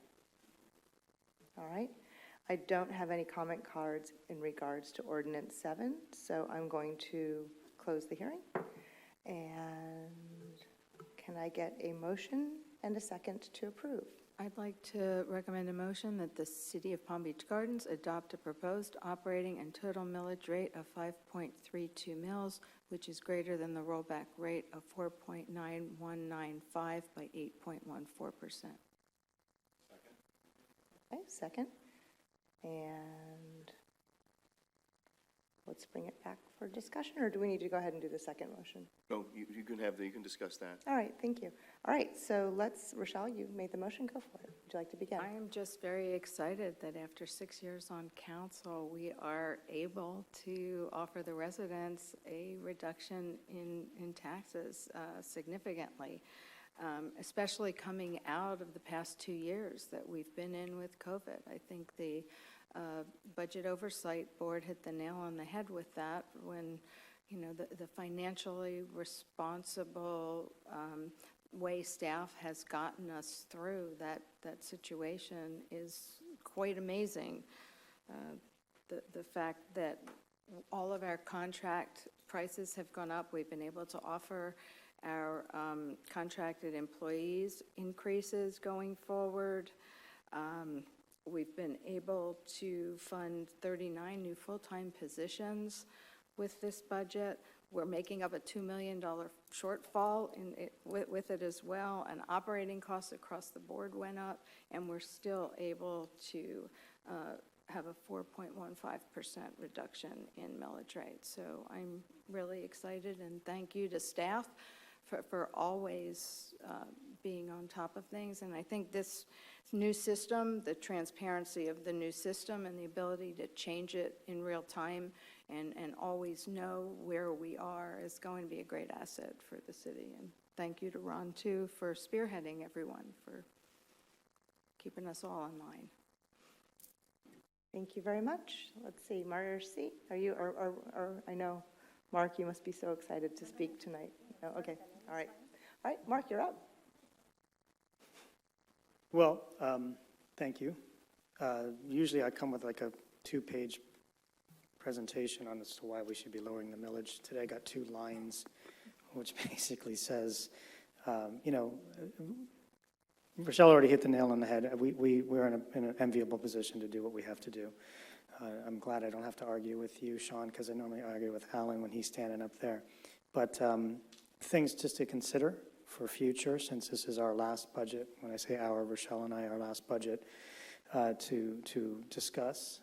All right. I don't have any comment cards in regards to Ordinance 7, so I'm going to close the hearing. And can I get a motion and a second to approve? I'd like to recommend a motion that the City of Palm Beach Gardens adopt a proposed operating and total millage rate of 5.32 mils, which is greater than the rollback rate of 4.9195 by 8.14%. Okay, second. And let's bring it back for discussion, or do we need to go ahead and do the second motion? No, you can discuss that. All right, thank you. All right, so Rochelle, you made the motion, go for it. Would you like to begin? I am just very excited that after 6 years on council, we are able to offer the residents a reduction in taxes significantly, especially coming out of the past 2 years that we've been in with COVID. I think the Budget Oversight Board hit the nail on the head with that when, you know, the financially responsible way staff has gotten us through that situation is quite amazing. The fact that all of our contract prices have gone up, we've been able to offer our contracted employees increases going forward. We've been able to fund 39 new full-time positions with this budget. We're making up a $2 million shortfall with it as well, and operating costs across the board went up, and we're still able to have a 4.15% reduction in millage rate. So I'm really excited, and thank you to staff for always being on top of things. And I think this new system, the transparency of the new system and the ability to change it in real time and always know where we are is going to be a great asset for the city. And thank you to Ron, too, for spearheading everyone, for keeping us all in line. Thank you very much. Let's see, Marcy, are you, or I know, Mark, you must be so excited to speak tonight. No, okay, all right. All right, Mark, you're up. Well, thank you. Usually I come with like a 2-page presentation on as to why we should be lowering the millage. Today I got 2 lines, which basically says, you know, Rochelle already hit the nail on the head. We're in an enviable position to do what we have to do. I'm glad I don't have to argue with you, Sean, because I normally argue with Alan when he's standing up there. But things just to consider for future, since this is our last budget. When I say our, Rochelle and I, our last budget to discuss.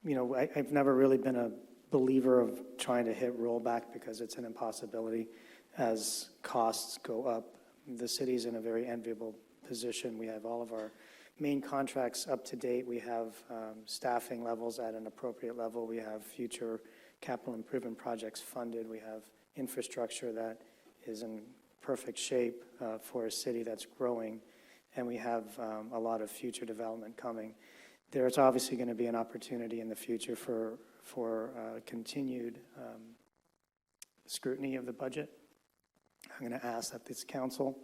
You know, I've never really been a believer of trying to hit rollback because it's an impossibility as costs go up. The city's in a very enviable position. We have all of our main contracts up to date. We have staffing levels at an appropriate level. We have future capital improvement projects funded. We have infrastructure that is in perfect shape for a city that's growing, and we have a lot of future development coming. There's obviously going to be an opportunity in the future for continued scrutiny of the budget. I'm going to ask that this council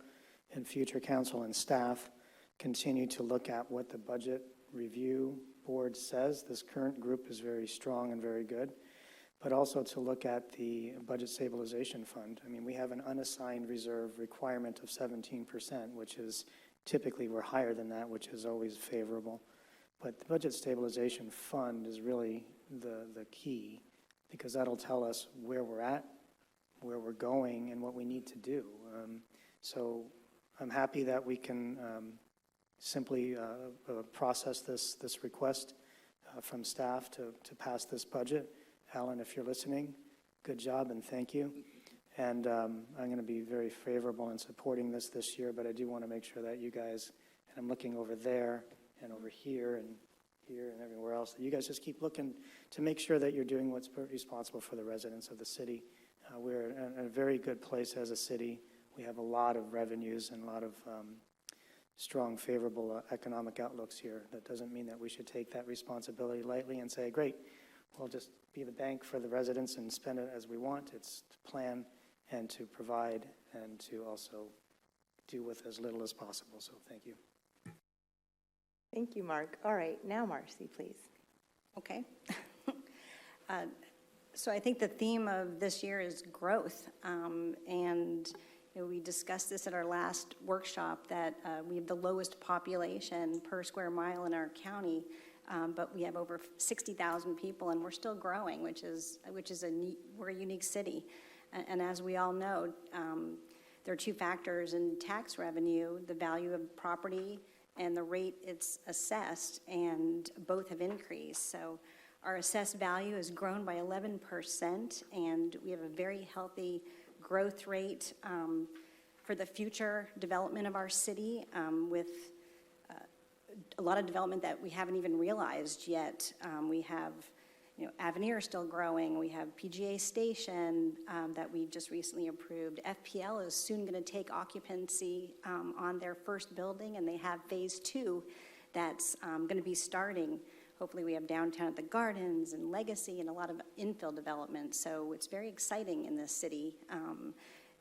and future council and staff continue to look at what the budget review board says. This current group is very strong and very good, but also to look at the budget stabilization fund. I mean, we have an unassigned reserve requirement of 17%, which is typically we're higher than that, which is always favorable. But the budget stabilization fund is really the key, because that'll tell us where we're at, where we're going, and what we need to do. So I'm happy that we can simply process this request from staff to pass this budget. Alan, if you're listening, good job and thank you. And I'm going to be very favorable in supporting this year, but I do want to make sure that you guys, and I'm looking over there and over here and everywhere else, that you guys just keep looking to make sure that you're doing what's responsible for the residents of the city. We're in a very good place as a city. We have a lot of revenues and a lot of strong, favorable economic outlooks here. That doesn't mean that we should take that responsibility lightly and say, great, we'll just be the bank for the residents and spend it as we want. It's to plan and to provide and to also do with as little as possible. So thank you. Thank you, Mark. All right, now Marcy, please. Okay. So I think the theme of this year is growth. And we discussed this at our last workshop, that we have the lowest population per square mile in our county, but we have over 60,000 people, and we're still growing, we're a unique city. And as we all know, there are two factors in tax revenue: the value of property and the rate it's assessed, and both have increased. So our assessed value has grown by 11%, and we have a very healthy growth rate for the future development of our city, with a lot of development that we haven't even realized yet. We have, Avenir still growing. We have PGA Station that we just recently approved. FPL is soon going to take occupancy on their first building, and they have phase 2 that's going to be starting. Hopefully we have downtown at the Gardens and Legacy and a lot of infill development. So it's very exciting in this city,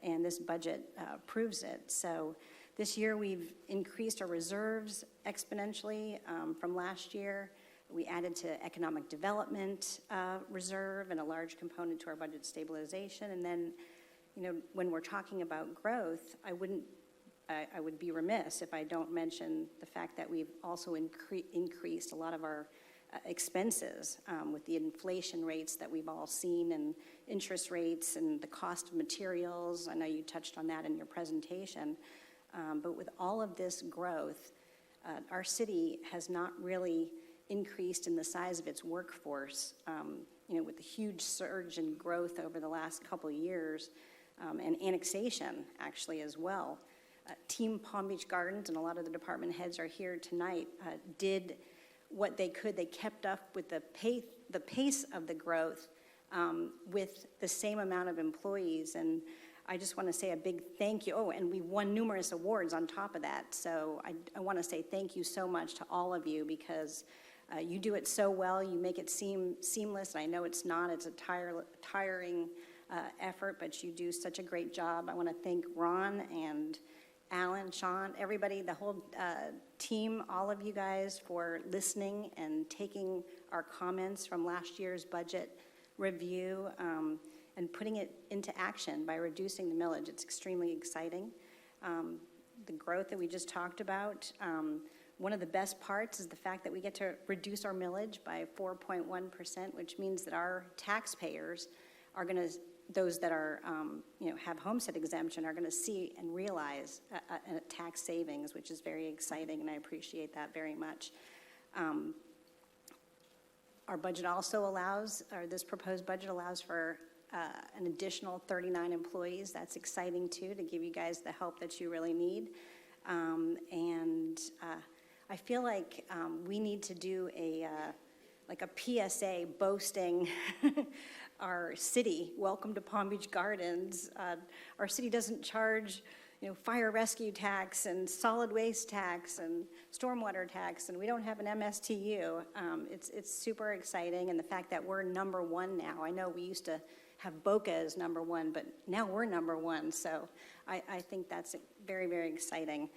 and this budget proves it. So this year we've increased our reserves exponentially from last year. We added to economic development reserve and a large component to our budget stabilization. And then, when we're talking about growth, I would be remiss if I don't mention the fact that we've also increased a lot of our expenses with the inflation rates that we've all seen, and interest rates and the cost of materials. I know you touched on that in your presentation. But with all of this growth, our city has not really increased in the size of its workforce, with the huge surge in growth over the last couple of years, and annexation actually as well. Team Palm Beach Gardens and a lot of the department heads are here tonight, did what they could. They kept up with the pace of the growth with the same amount of employees. And I just want to say a big thank you. Oh, and we won numerous awards on top of that. So I want to say thank you so much to all of you, because you do it so well. You make it seem seamless. And I know it's not. It's a tiring effort, but you do such a great job. I want to thank Ron and Alan, Sean, everybody, the whole team, all of you guys, for listening and taking our comments from last year's budget review and putting it into action by reducing the millage. It's extremely exciting. The growth that we just talked about, one of the best parts is the fact that we get to reduce our millage by 4.1%, which means that our taxpayers are going to, those that are, have homestead exemption, are going to see and realize a tax savings, which is very exciting, and I appreciate that very much. Our budget also allows, or this proposed budget allows for an additional 39 employees. That's exciting too, to give you guys the help that you really need. And I feel like we need to do a PSA boasting our city. Welcome to Palm Beach Gardens. Our city doesn't charge, fire rescue tax and solid waste tax and stormwater tax, and we don't have an MSTU. It's super exciting, and the fact that we're #1 now. I know we used to have Boca as #1, but now we're #1. So I think that's very, very exciting.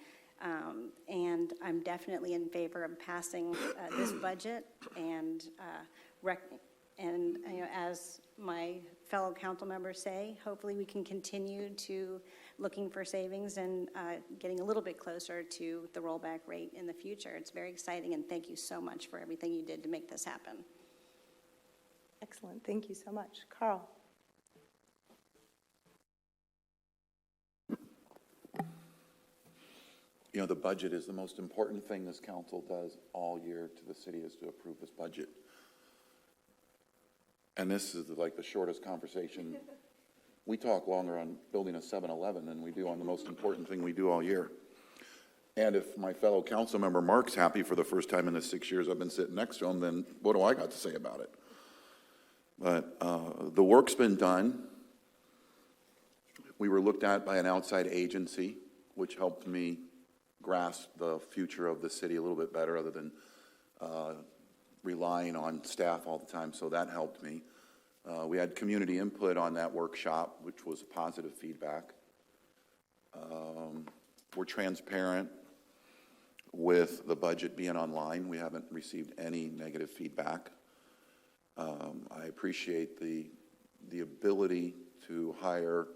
And I'm definitely in favor of passing this budget, and as my fellow council members say, hopefully we can continue to looking for savings and getting a little bit closer to the rollback rate in the future. It's very exciting, and thank you so much for everything you did to make this happen. Excellent. Thank you so much. Carl. The budget is the most important thing this council does all year to the city, is to approve this budget. And this is like the shortest conversation. We talk longer on building a 7-Eleven than we do on the most important thing we do all year. And if my fellow council member Mark's happy for the first time in the 6 years I've been sitting next to him, then what do I got to say about it? But the work's been done. We were looked at by an outside agency, which helped me grasp the future of the city a little bit better, other than relying on staff all the time, so that helped me. We had community input on that workshop, which was positive feedback. We're transparent with the budget being online. We haven't received any negative feedback. I appreciate the ability to hire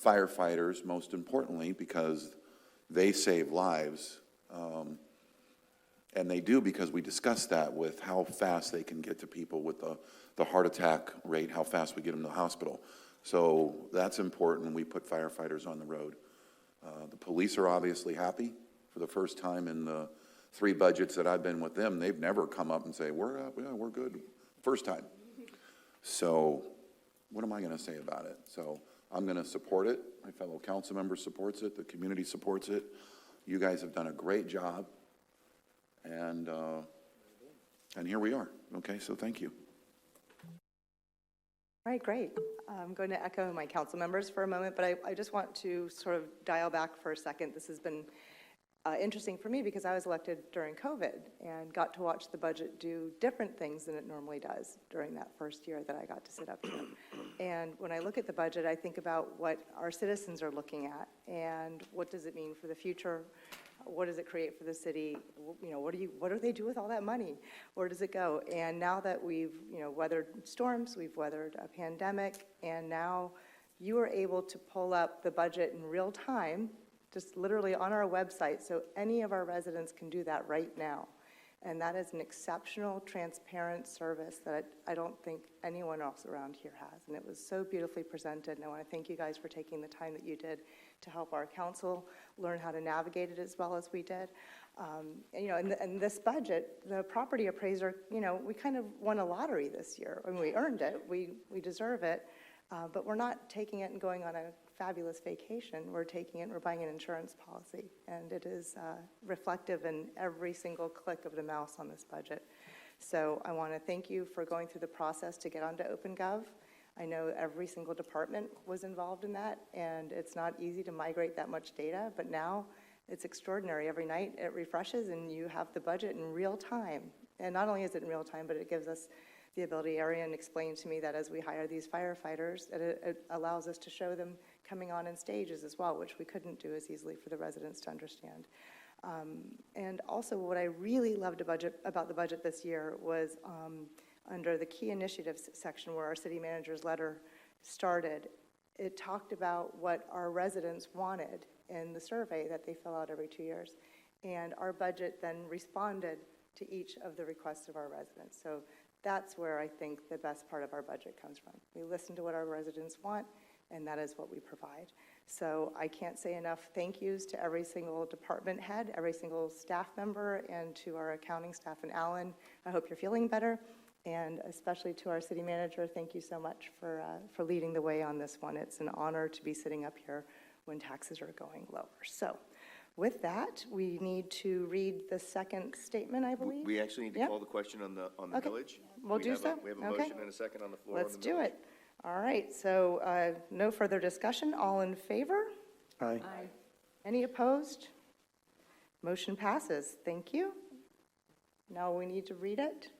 firefighters, most importantly, because they save lives. And they do because we discussed that with how fast they can get to people with the heart attack rate, how fast we get them to the hospital. So that's important. We put firefighters on the road. The police are obviously happy. For the first time in the 3 budgets that I've been with them, they've never come up and say, we're good. First time. So what am I going to say about it? So I'm going to support it. My fellow council member supports it. The community supports it. You guys have done a great job. And here we are. Okay, so thank you. All right, great. I'm going to echo my council members for a moment, but I just want to sort of dial back for a second. This has been interesting for me because I was elected during COVID and got to watch the budget do different things than it normally does during that first year that I got to sit up here. And when I look at the budget, I think about what our citizens are looking at and what does it mean for the future. What does it create for the city? You know, what do they do with all that money? Where does it go? And now that we've, weathered storms, we've weathered a pandemic, and now you are able to pull up the budget in real time, just literally on our website, so any of our residents can do that right now. And that is an exceptional, transparent service that I don't think anyone else around here has. And it was so beautifully presented, and I want to thank you guys for taking the time that you did to help our council learn how to navigate it as well as we did. And this budget, the property appraiser, we kind of won a lottery this year. I mean, we earned it, we deserve it, but we're not taking it and going on a fabulous vacation. We're taking it and we're buying an insurance policy, and it is reflective in every single click of the mouse on this budget. So I want to thank you for going through the process to get onto OpenGov. I know every single department was involved in that, and it's not easy to migrate that much data, but now it's extraordinary. Every night it refreshes and you have the budget in real time. And not only is it in real time, but it gives us the ability. Arian explained to me that as we hire these firefighters, it allows us to show them coming on in stages as well, which we couldn't do as easily for the residents to understand. And also what I really loved about the budget this year was under the key initiatives section where our city manager's letter started, it talked about what our residents wanted in the survey that they fill out every 2 years. And our budget then responded to each of the requests of our residents. So that's where I think the best part of our budget comes from. We listen to what our residents want, and that is what we provide. So I can't say enough thank yous to every single department head, every single staff member, and to our accounting staff. And Alan, I hope you're feeling better. And especially to our city manager, thank you so much for leading the way on this one. It's an honor to be sitting up here when taxes are going lower. So with that, we need to read the second statement, I believe. We actually need to Yep. call the question on the Okay. village. We'll do so. We have a Okay. motion and a second on the floor. Let's on the do village. it. All right, so no further discussion. All in favor? Aye. Any opposed? Motion passes. Thank you. Now we need to read it.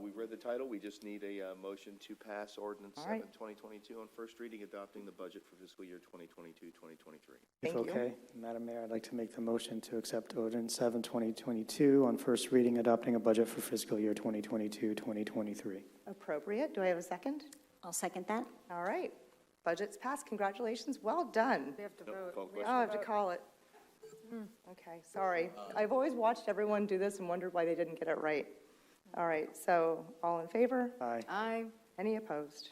We've read the title. We just need a motion to pass ordinance All right. 7, 2022 on first reading, adopting the budget for fiscal year 2022, 2023. If Thank you. okay, Madam Mayor, I'd like to make the motion to accept ordinance 7, 2022 on first reading, adopting a budget for fiscal year 2022, 2023. Appropriate. Do I have a second? I'll second that. All right. Budget's passed. Congratulations. Well done. We have to Nope, vote. call Oh, question. I have to call it. Okay, sorry. I've always watched everyone do this and wondered why they didn't get it right. All right, so all in favor? Aye. Aye. Any opposed?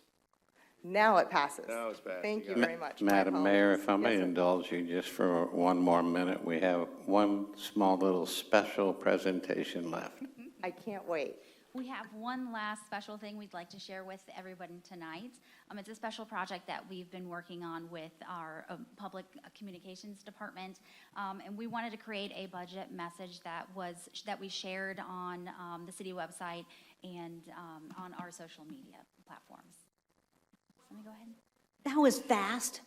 Now it passes. Now it's passed. Thank you got it. very much. My Madam Mayor, apologies. if I may Yes, sir. indulge you just for one more minute, we have one small little special presentation left. I can't wait. We have one last special thing we'd like to share with everybody tonight. It's a special project that we've been working on with our public communications department, and we wanted to create a budget message that we shared on the city website and on our social media platforms. So let me go ahead. That was fast.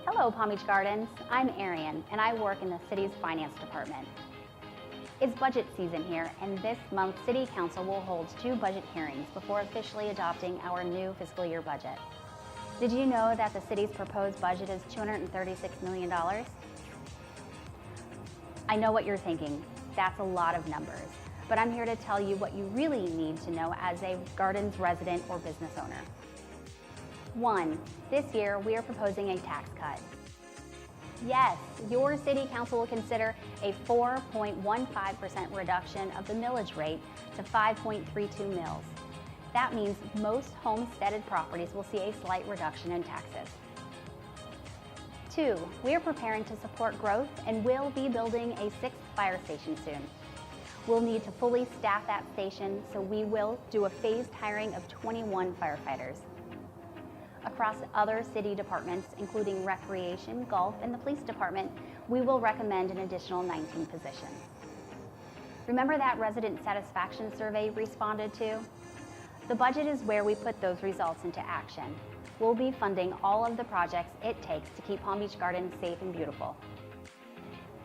Hello, Palm Beach Gardens. I'm Arian, and I work in the city's finance department. It's budget season here, and this month, City Council will hold 2 budget hearings before officially adopting our new fiscal year budget. Did you know that the city's proposed budget is $236 million? I know what you're thinking. That's a lot of numbers. But I'm here to tell you what you really need to know as a Gardens resident or business owner. 1, this year we are proposing a tax cut. Yes, your city council will consider a 4.15% reduction of the millage rate to 5.32 mils. That means most homesteaded properties will see a slight reduction in taxes. 2, we are preparing to support growth and will be building a 6th fire station soon. We'll need to fully staff that station, so we will do a phased hiring of 21 firefighters. Across other city departments, including recreation, golf, and the police department, we will recommend an additional 19 positions. Remember that resident satisfaction survey responded to? The budget is where we put those results into action. We'll be funding all of the projects it takes to keep Palm Beach Gardens safe and beautiful.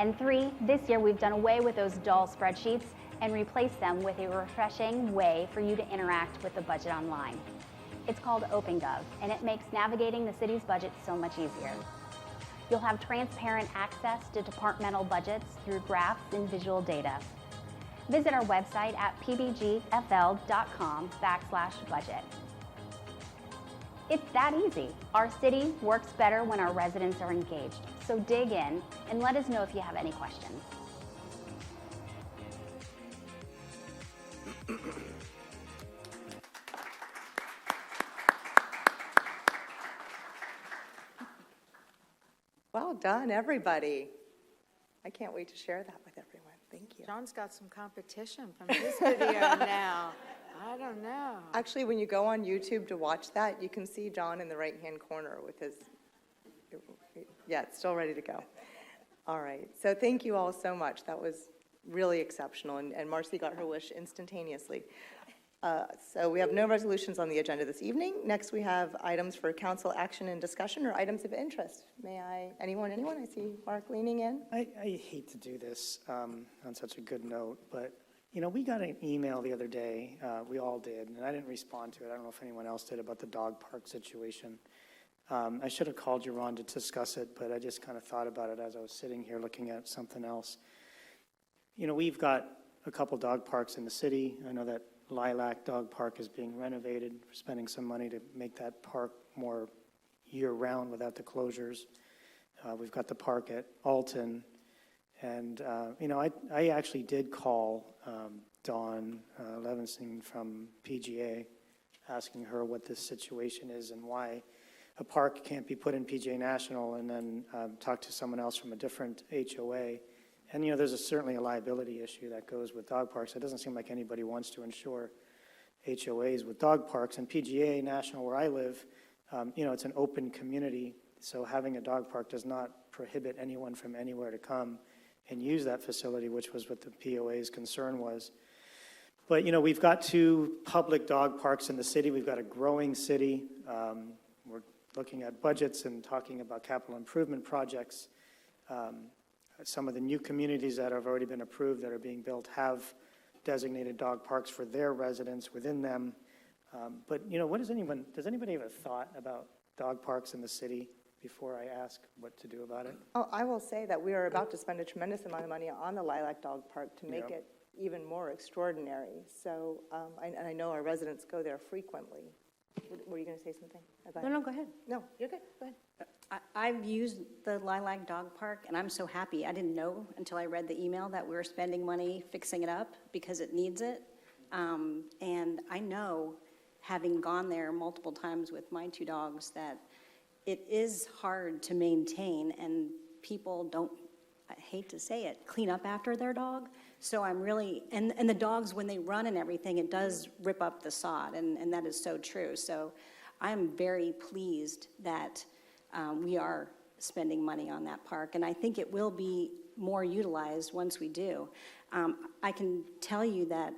And 3, this year we've done away with those dull spreadsheets and replaced them with a refreshing way for you to interact with the budget online. It's called OpenGov, and it makes navigating the city's budget so much easier. You'll have transparent access to departmental budgets through graphs and visual data. Visit our website at pbgfl.com/budget. It's that easy. Our city works better when our residents are engaged. So dig in and let us know if you have any questions. Well done, everybody. I can't wait to share that with everyone. Thank you. John's got some competition from his video now. I don't know. Actually, when you go on YouTube to watch that, you can see John in the right-hand corner with his, yeah, it's still ready to go. All right, so thank you all so much. That was really exceptional, and Marcy got her wish instantaneously. So we have no resolutions on the agenda this evening. Next, we have items for council action and discussion or items of interest. May I, anyone? I see Mark leaning in. I hate to do this on such a good note, but, you know, we got an email the other day, we all did, and I didn't respond to it. I don't know if anyone else did, about the dog park situation. I should have called you, Ron, to discuss it, but I just kind of thought about it as I was sitting here looking at something else. You know, we've got a couple dog parks in the city. I know that Lilac Dog Park is being renovated. We're spending some money to make that park more year-round without the closures. We've got the park at Alton. And, you know, I actually did call Dawn Levinson from PGA, asking her what this situation is and why a park can't be put in PGA National, and then talk to someone else from a different HOA. And, you know, there's certainly a liability issue that goes with dog parks. It doesn't seem like anybody wants to insure HOAs with dog parks. And PGA National, where I live, you know, it's an open community, so having a dog park does not prohibit anyone from anywhere to come and use that facility, which was what the POA's concern was. But, you know, we've got 2 public dog parks in the city. We've got a growing city. We're looking at budgets and talking about capital improvement projects. Some of the new communities that have already been approved that are being built have designated dog parks for their residents within them. But, you know, does anybody have a thought about dog parks in the city before I ask what to do about it? Oh, I will say that we are about to spend a tremendous amount of money on the Lilac Dog Park to make it even more extraordinary. So, and I know our residents go there frequently. Were you going to say something about it? No, go ahead. No, you're good. Go ahead. I've used the Lilac Dog Park, and I'm so happy. I didn't know until I read the email that we were spending money fixing it up because it needs it. And I know, having gone there multiple times with my 2 dogs, that it is hard to maintain, and people don't, I hate to say it, clean up after their dog. So I'm really, and the dogs, when they run and everything, it does rip up the sod, and that is so true. So I'm very pleased that we are spending money on that park, and I think it will be more utilized once we do. I can tell you that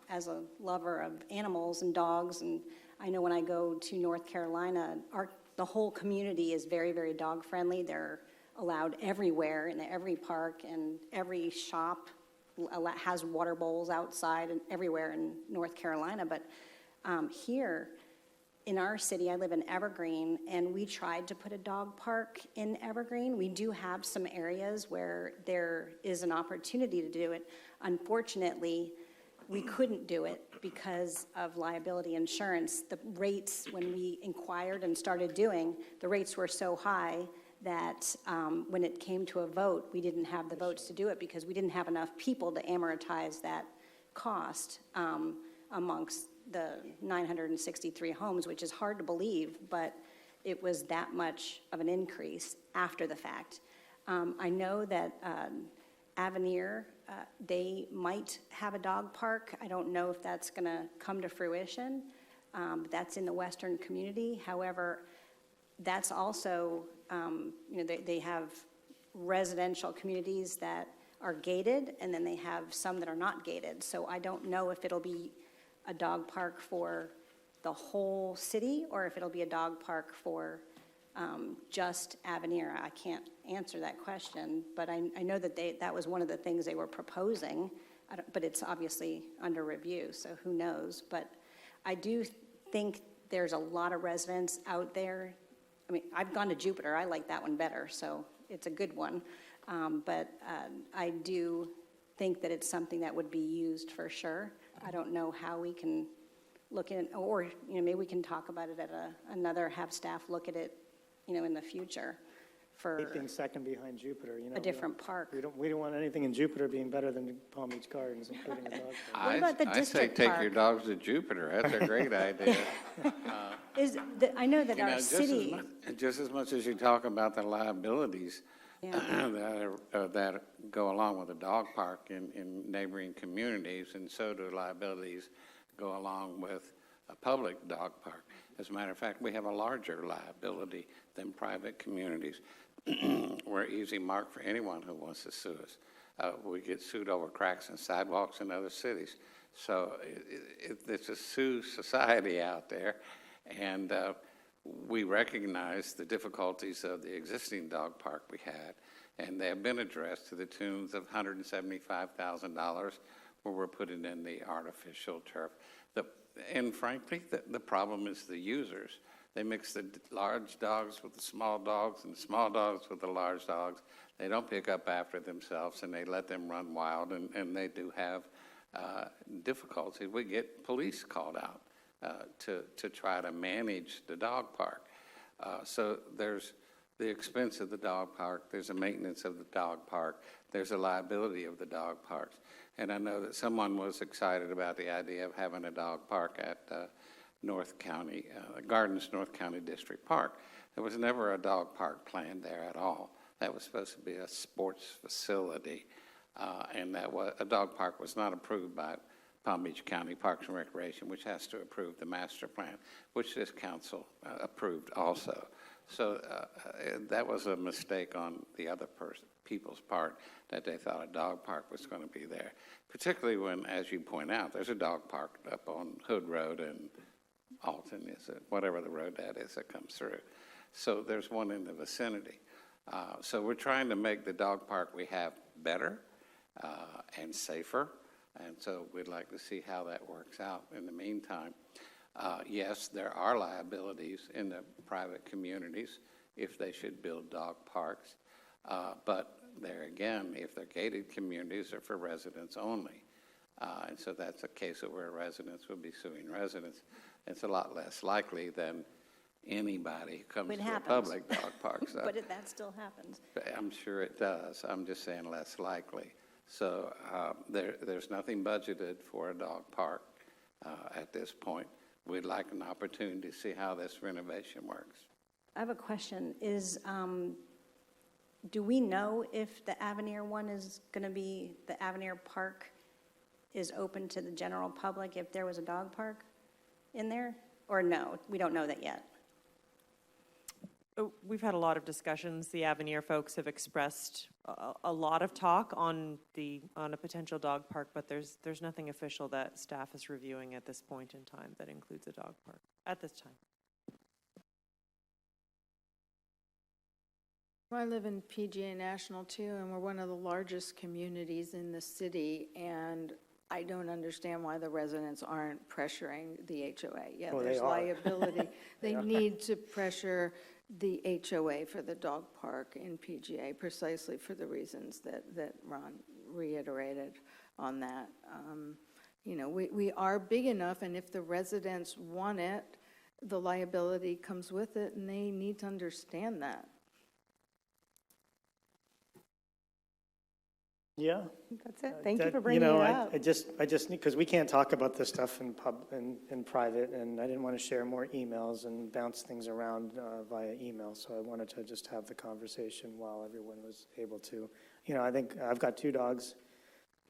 as a lover of animals and dogs, and I know when I go to North Carolina, the whole community is very, very dog-friendly. They're allowed everywhere in every park, and every shop has water bowls outside and everywhere in North Carolina. But here in our city, I live in Evergreen, and we tried to put a dog park in Evergreen. We do have some areas where there is an opportunity to do it. Unfortunately, we couldn't do it because of liability insurance. The rates, when we inquired and started doing, the rates were so high that when it came to a vote, we didn't have the votes to do it because we didn't have enough people to amortize that cost amongst the 963 homes, which is hard to believe, but it was that much of an increase after the fact. I know that Avenir, they might have a dog park. I don't know if that's going to come to fruition. But that's in the western community. However, that's also, they have residential communities that are gated, and then they have some that are not gated. So I don't know if it'll be a dog park for the whole city or if it'll be a dog park for just Avenir. I can't answer that question, but I know that that was one of the things they were proposing, but it's obviously under review, so who knows. But I do think there's a lot of residents out there. I mean, I've gone to Jupiter. I like that one better, so it's a good one. But I do think that it's something that would be used for sure. I don't know how we can look at, or maybe we can talk about it at another, have staff look at it, in the future for Anything second behind Jupiter, a different park. We don't want anything in Jupiter being better than Palm Beach Gardens, including a dog park. What about the I say district take park? your dogs to Jupiter. That's a great idea. I know that our Just city. just as much as you talk about the liabilities that go along with a dog park in neighboring communities, and so do liabilities go along with a public dog park. As a matter of fact, we have a larger liability than private communities. We're an easy mark for anyone who wants to sue us. We get sued over cracks in sidewalks in other cities. So it's a sue society out there, and we recognize the difficulties of the existing dog park we had, and they have been addressed to the tunes of $175,000 where we're putting in the artificial turf. And frankly, the problem is the users. They mix the large dogs with the small dogs and the small dogs with the large dogs. They don't pick up after themselves, and they let them run wild, and they do have difficulty. We get police called out to try to manage the dog park. So there's the expense of the dog park, there's a maintenance of the dog park, there's a liability of the dog parks. And I know that someone was excited about the idea of having a dog park at North County, Gardens North County District Park. There was never a dog park planned there at all. That was supposed to be a sports facility, and a dog park was not approved by Palm Beach County Parks and Recreation, which has to approve the master plan, which this council approved also. So that was a mistake on the other people's part, that they thought a dog park was going to be there, particularly when, as you point out, there's a dog park up on Hood Road and Alton, whatever the road that is that comes through. So there's one in the vicinity. So we're trying to make the dog park we have better and safer, and so we'd like to see how that works out. In the meantime, yes, there are liabilities in the private communities if they should build dog parks, but there again, if they're gated communities, they're for residents only. And so that's a case of where residents would be suing residents. It's a lot less likely than anybody who comes to a public dog park. So But that still happens. I'm sure it does. I'm just saying less likely. So there's nothing budgeted for a dog park at this point. We'd like an opportunity to see how this renovation works. I have a question. Do we know if the Avenir one is going to be, the Avenir Park is open to the general public if there was a dog park in there? Or no, we don't know that yet? We've had a lot of discussions. The Avenir folks have expressed a lot of talk on a potential dog park, but there's nothing official that staff is reviewing at this point in time that includes a dog park. at this time. I live in PGA National too, and we're one of the largest communities in the city, and I don't understand why the residents aren't pressuring the HOA. Yeah, Well, they there's are. liability. They are. need to pressure the HOA for the dog park in PGA precisely for the reasons that Ron reiterated on that. You know, we are big enough, and if the residents want it, the liability comes with it, and they need to understand that. Yeah. That's it. Thank you That- for bringing it up. I just need, because we can't talk about this stuff in private, and I didn't want to share more emails and bounce things around via email, so I wanted to just have the conversation while everyone was able to. You know, I think I've got 2 dogs.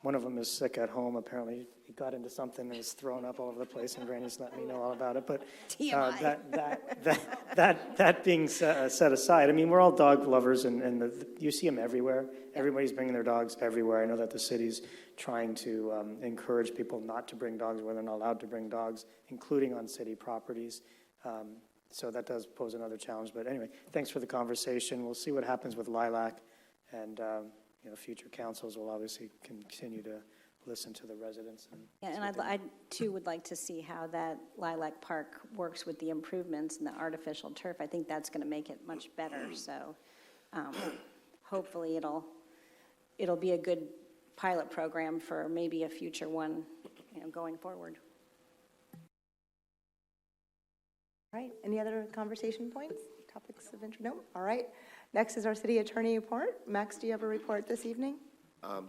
One of them is sick at home. Apparently, he got into something and is thrown up all over the place, and Granny's let me know all about it. But that being set aside, I mean, we're all dog lovers, and you see them everywhere. Everybody's bringing their dogs everywhere. I know that the city's trying to encourage people not to bring dogs where they're not allowed to bring dogs, including on city properties. So that does pose another challenge. But anyway, thanks for the conversation. We'll see what happens with Lilac, and you know, future councils will obviously continue to listen to the residents. Yeah, and I too would like to see how that Lilac Park works with the improvements and the artificial turf. I think that's going to make it much better. So hopefully it'll be a good pilot program for maybe a future one, you know, going forward. All right, any other conversation points, topics of interest? No? All right. Next is our city attorney report. Max, do you have a report this evening?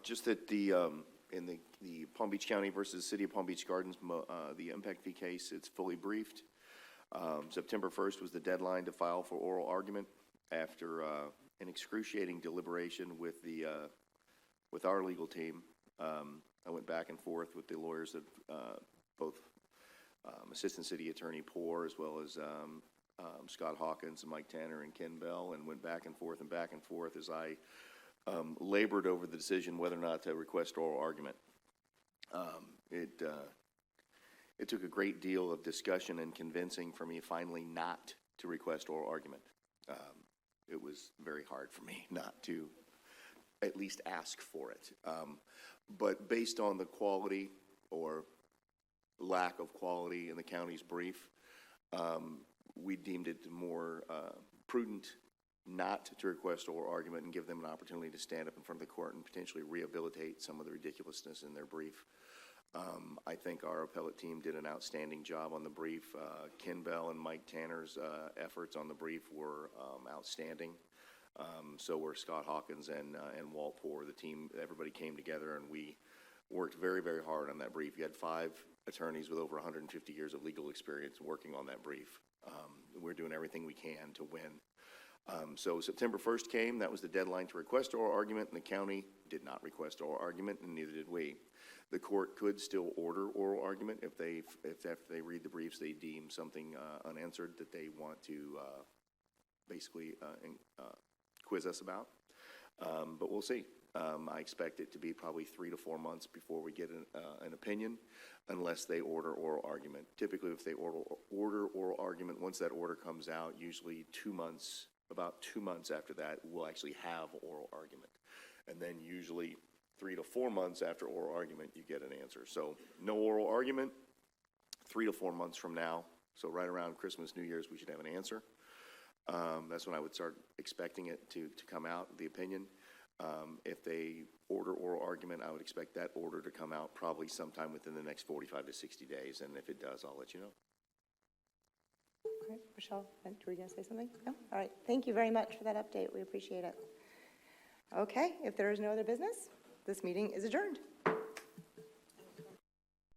Just that in the Palm Beach County versus City of Palm Beach Gardens, the impact fee case, it's fully briefed. September 1st was the deadline to file for oral argument after an excruciating deliberation with our legal team. I went back and forth with the lawyers of both Assistant City Attorney Poore, as well as Scott Hawkins and Mike Tanner and Ken Bell, and went back and forth as I labored over the decision whether or not to request oral argument. It took a great deal of discussion and convincing for me finally not to request oral argument. It was very hard for me not to at least ask for it. But based on the quality or lack of quality in the county's brief, we deemed it more prudent not to request oral argument and give them an opportunity to stand up in front of the court and potentially rehabilitate some of the ridiculousness in their brief. I think our appellate team did an outstanding job on the brief. Ken Bell and Mike Tanner's efforts on the brief were outstanding. So were Scott Hawkins and Walt Poore. The team, everybody came together, and we worked very, very hard on that brief. You had 5 attorneys with over 150 years of legal experience working on that brief. We're doing everything we can to win. So September 1st came. That was the deadline to request oral argument, and the county did not request oral argument, and neither did we. The court could still order oral argument if after they read the briefs they deem something unanswered that they want to basically quiz us about. But we'll see. I expect it to be probably 3 to 4 months before we get an opinion, unless they order oral argument. Typically, if they order oral argument, once that order comes out, usually 2 months, about 2 months after that, we'll actually have oral argument. And then usually 3 to 4 months after oral argument, you get an answer. So no oral argument, 3 to 4 months from now. So right around Christmas, New Year's, we should have an answer. That's when I would start expecting it to come out, the opinion. If they order oral argument, I would expect that order to come out probably sometime within the next 45 to 60 days. And if it does, I'll let you know. All right, Michelle, were you going to say something? No? All right, thank you very much for that update. We appreciate it. Okay, if there is no other business, this meeting is adjourned.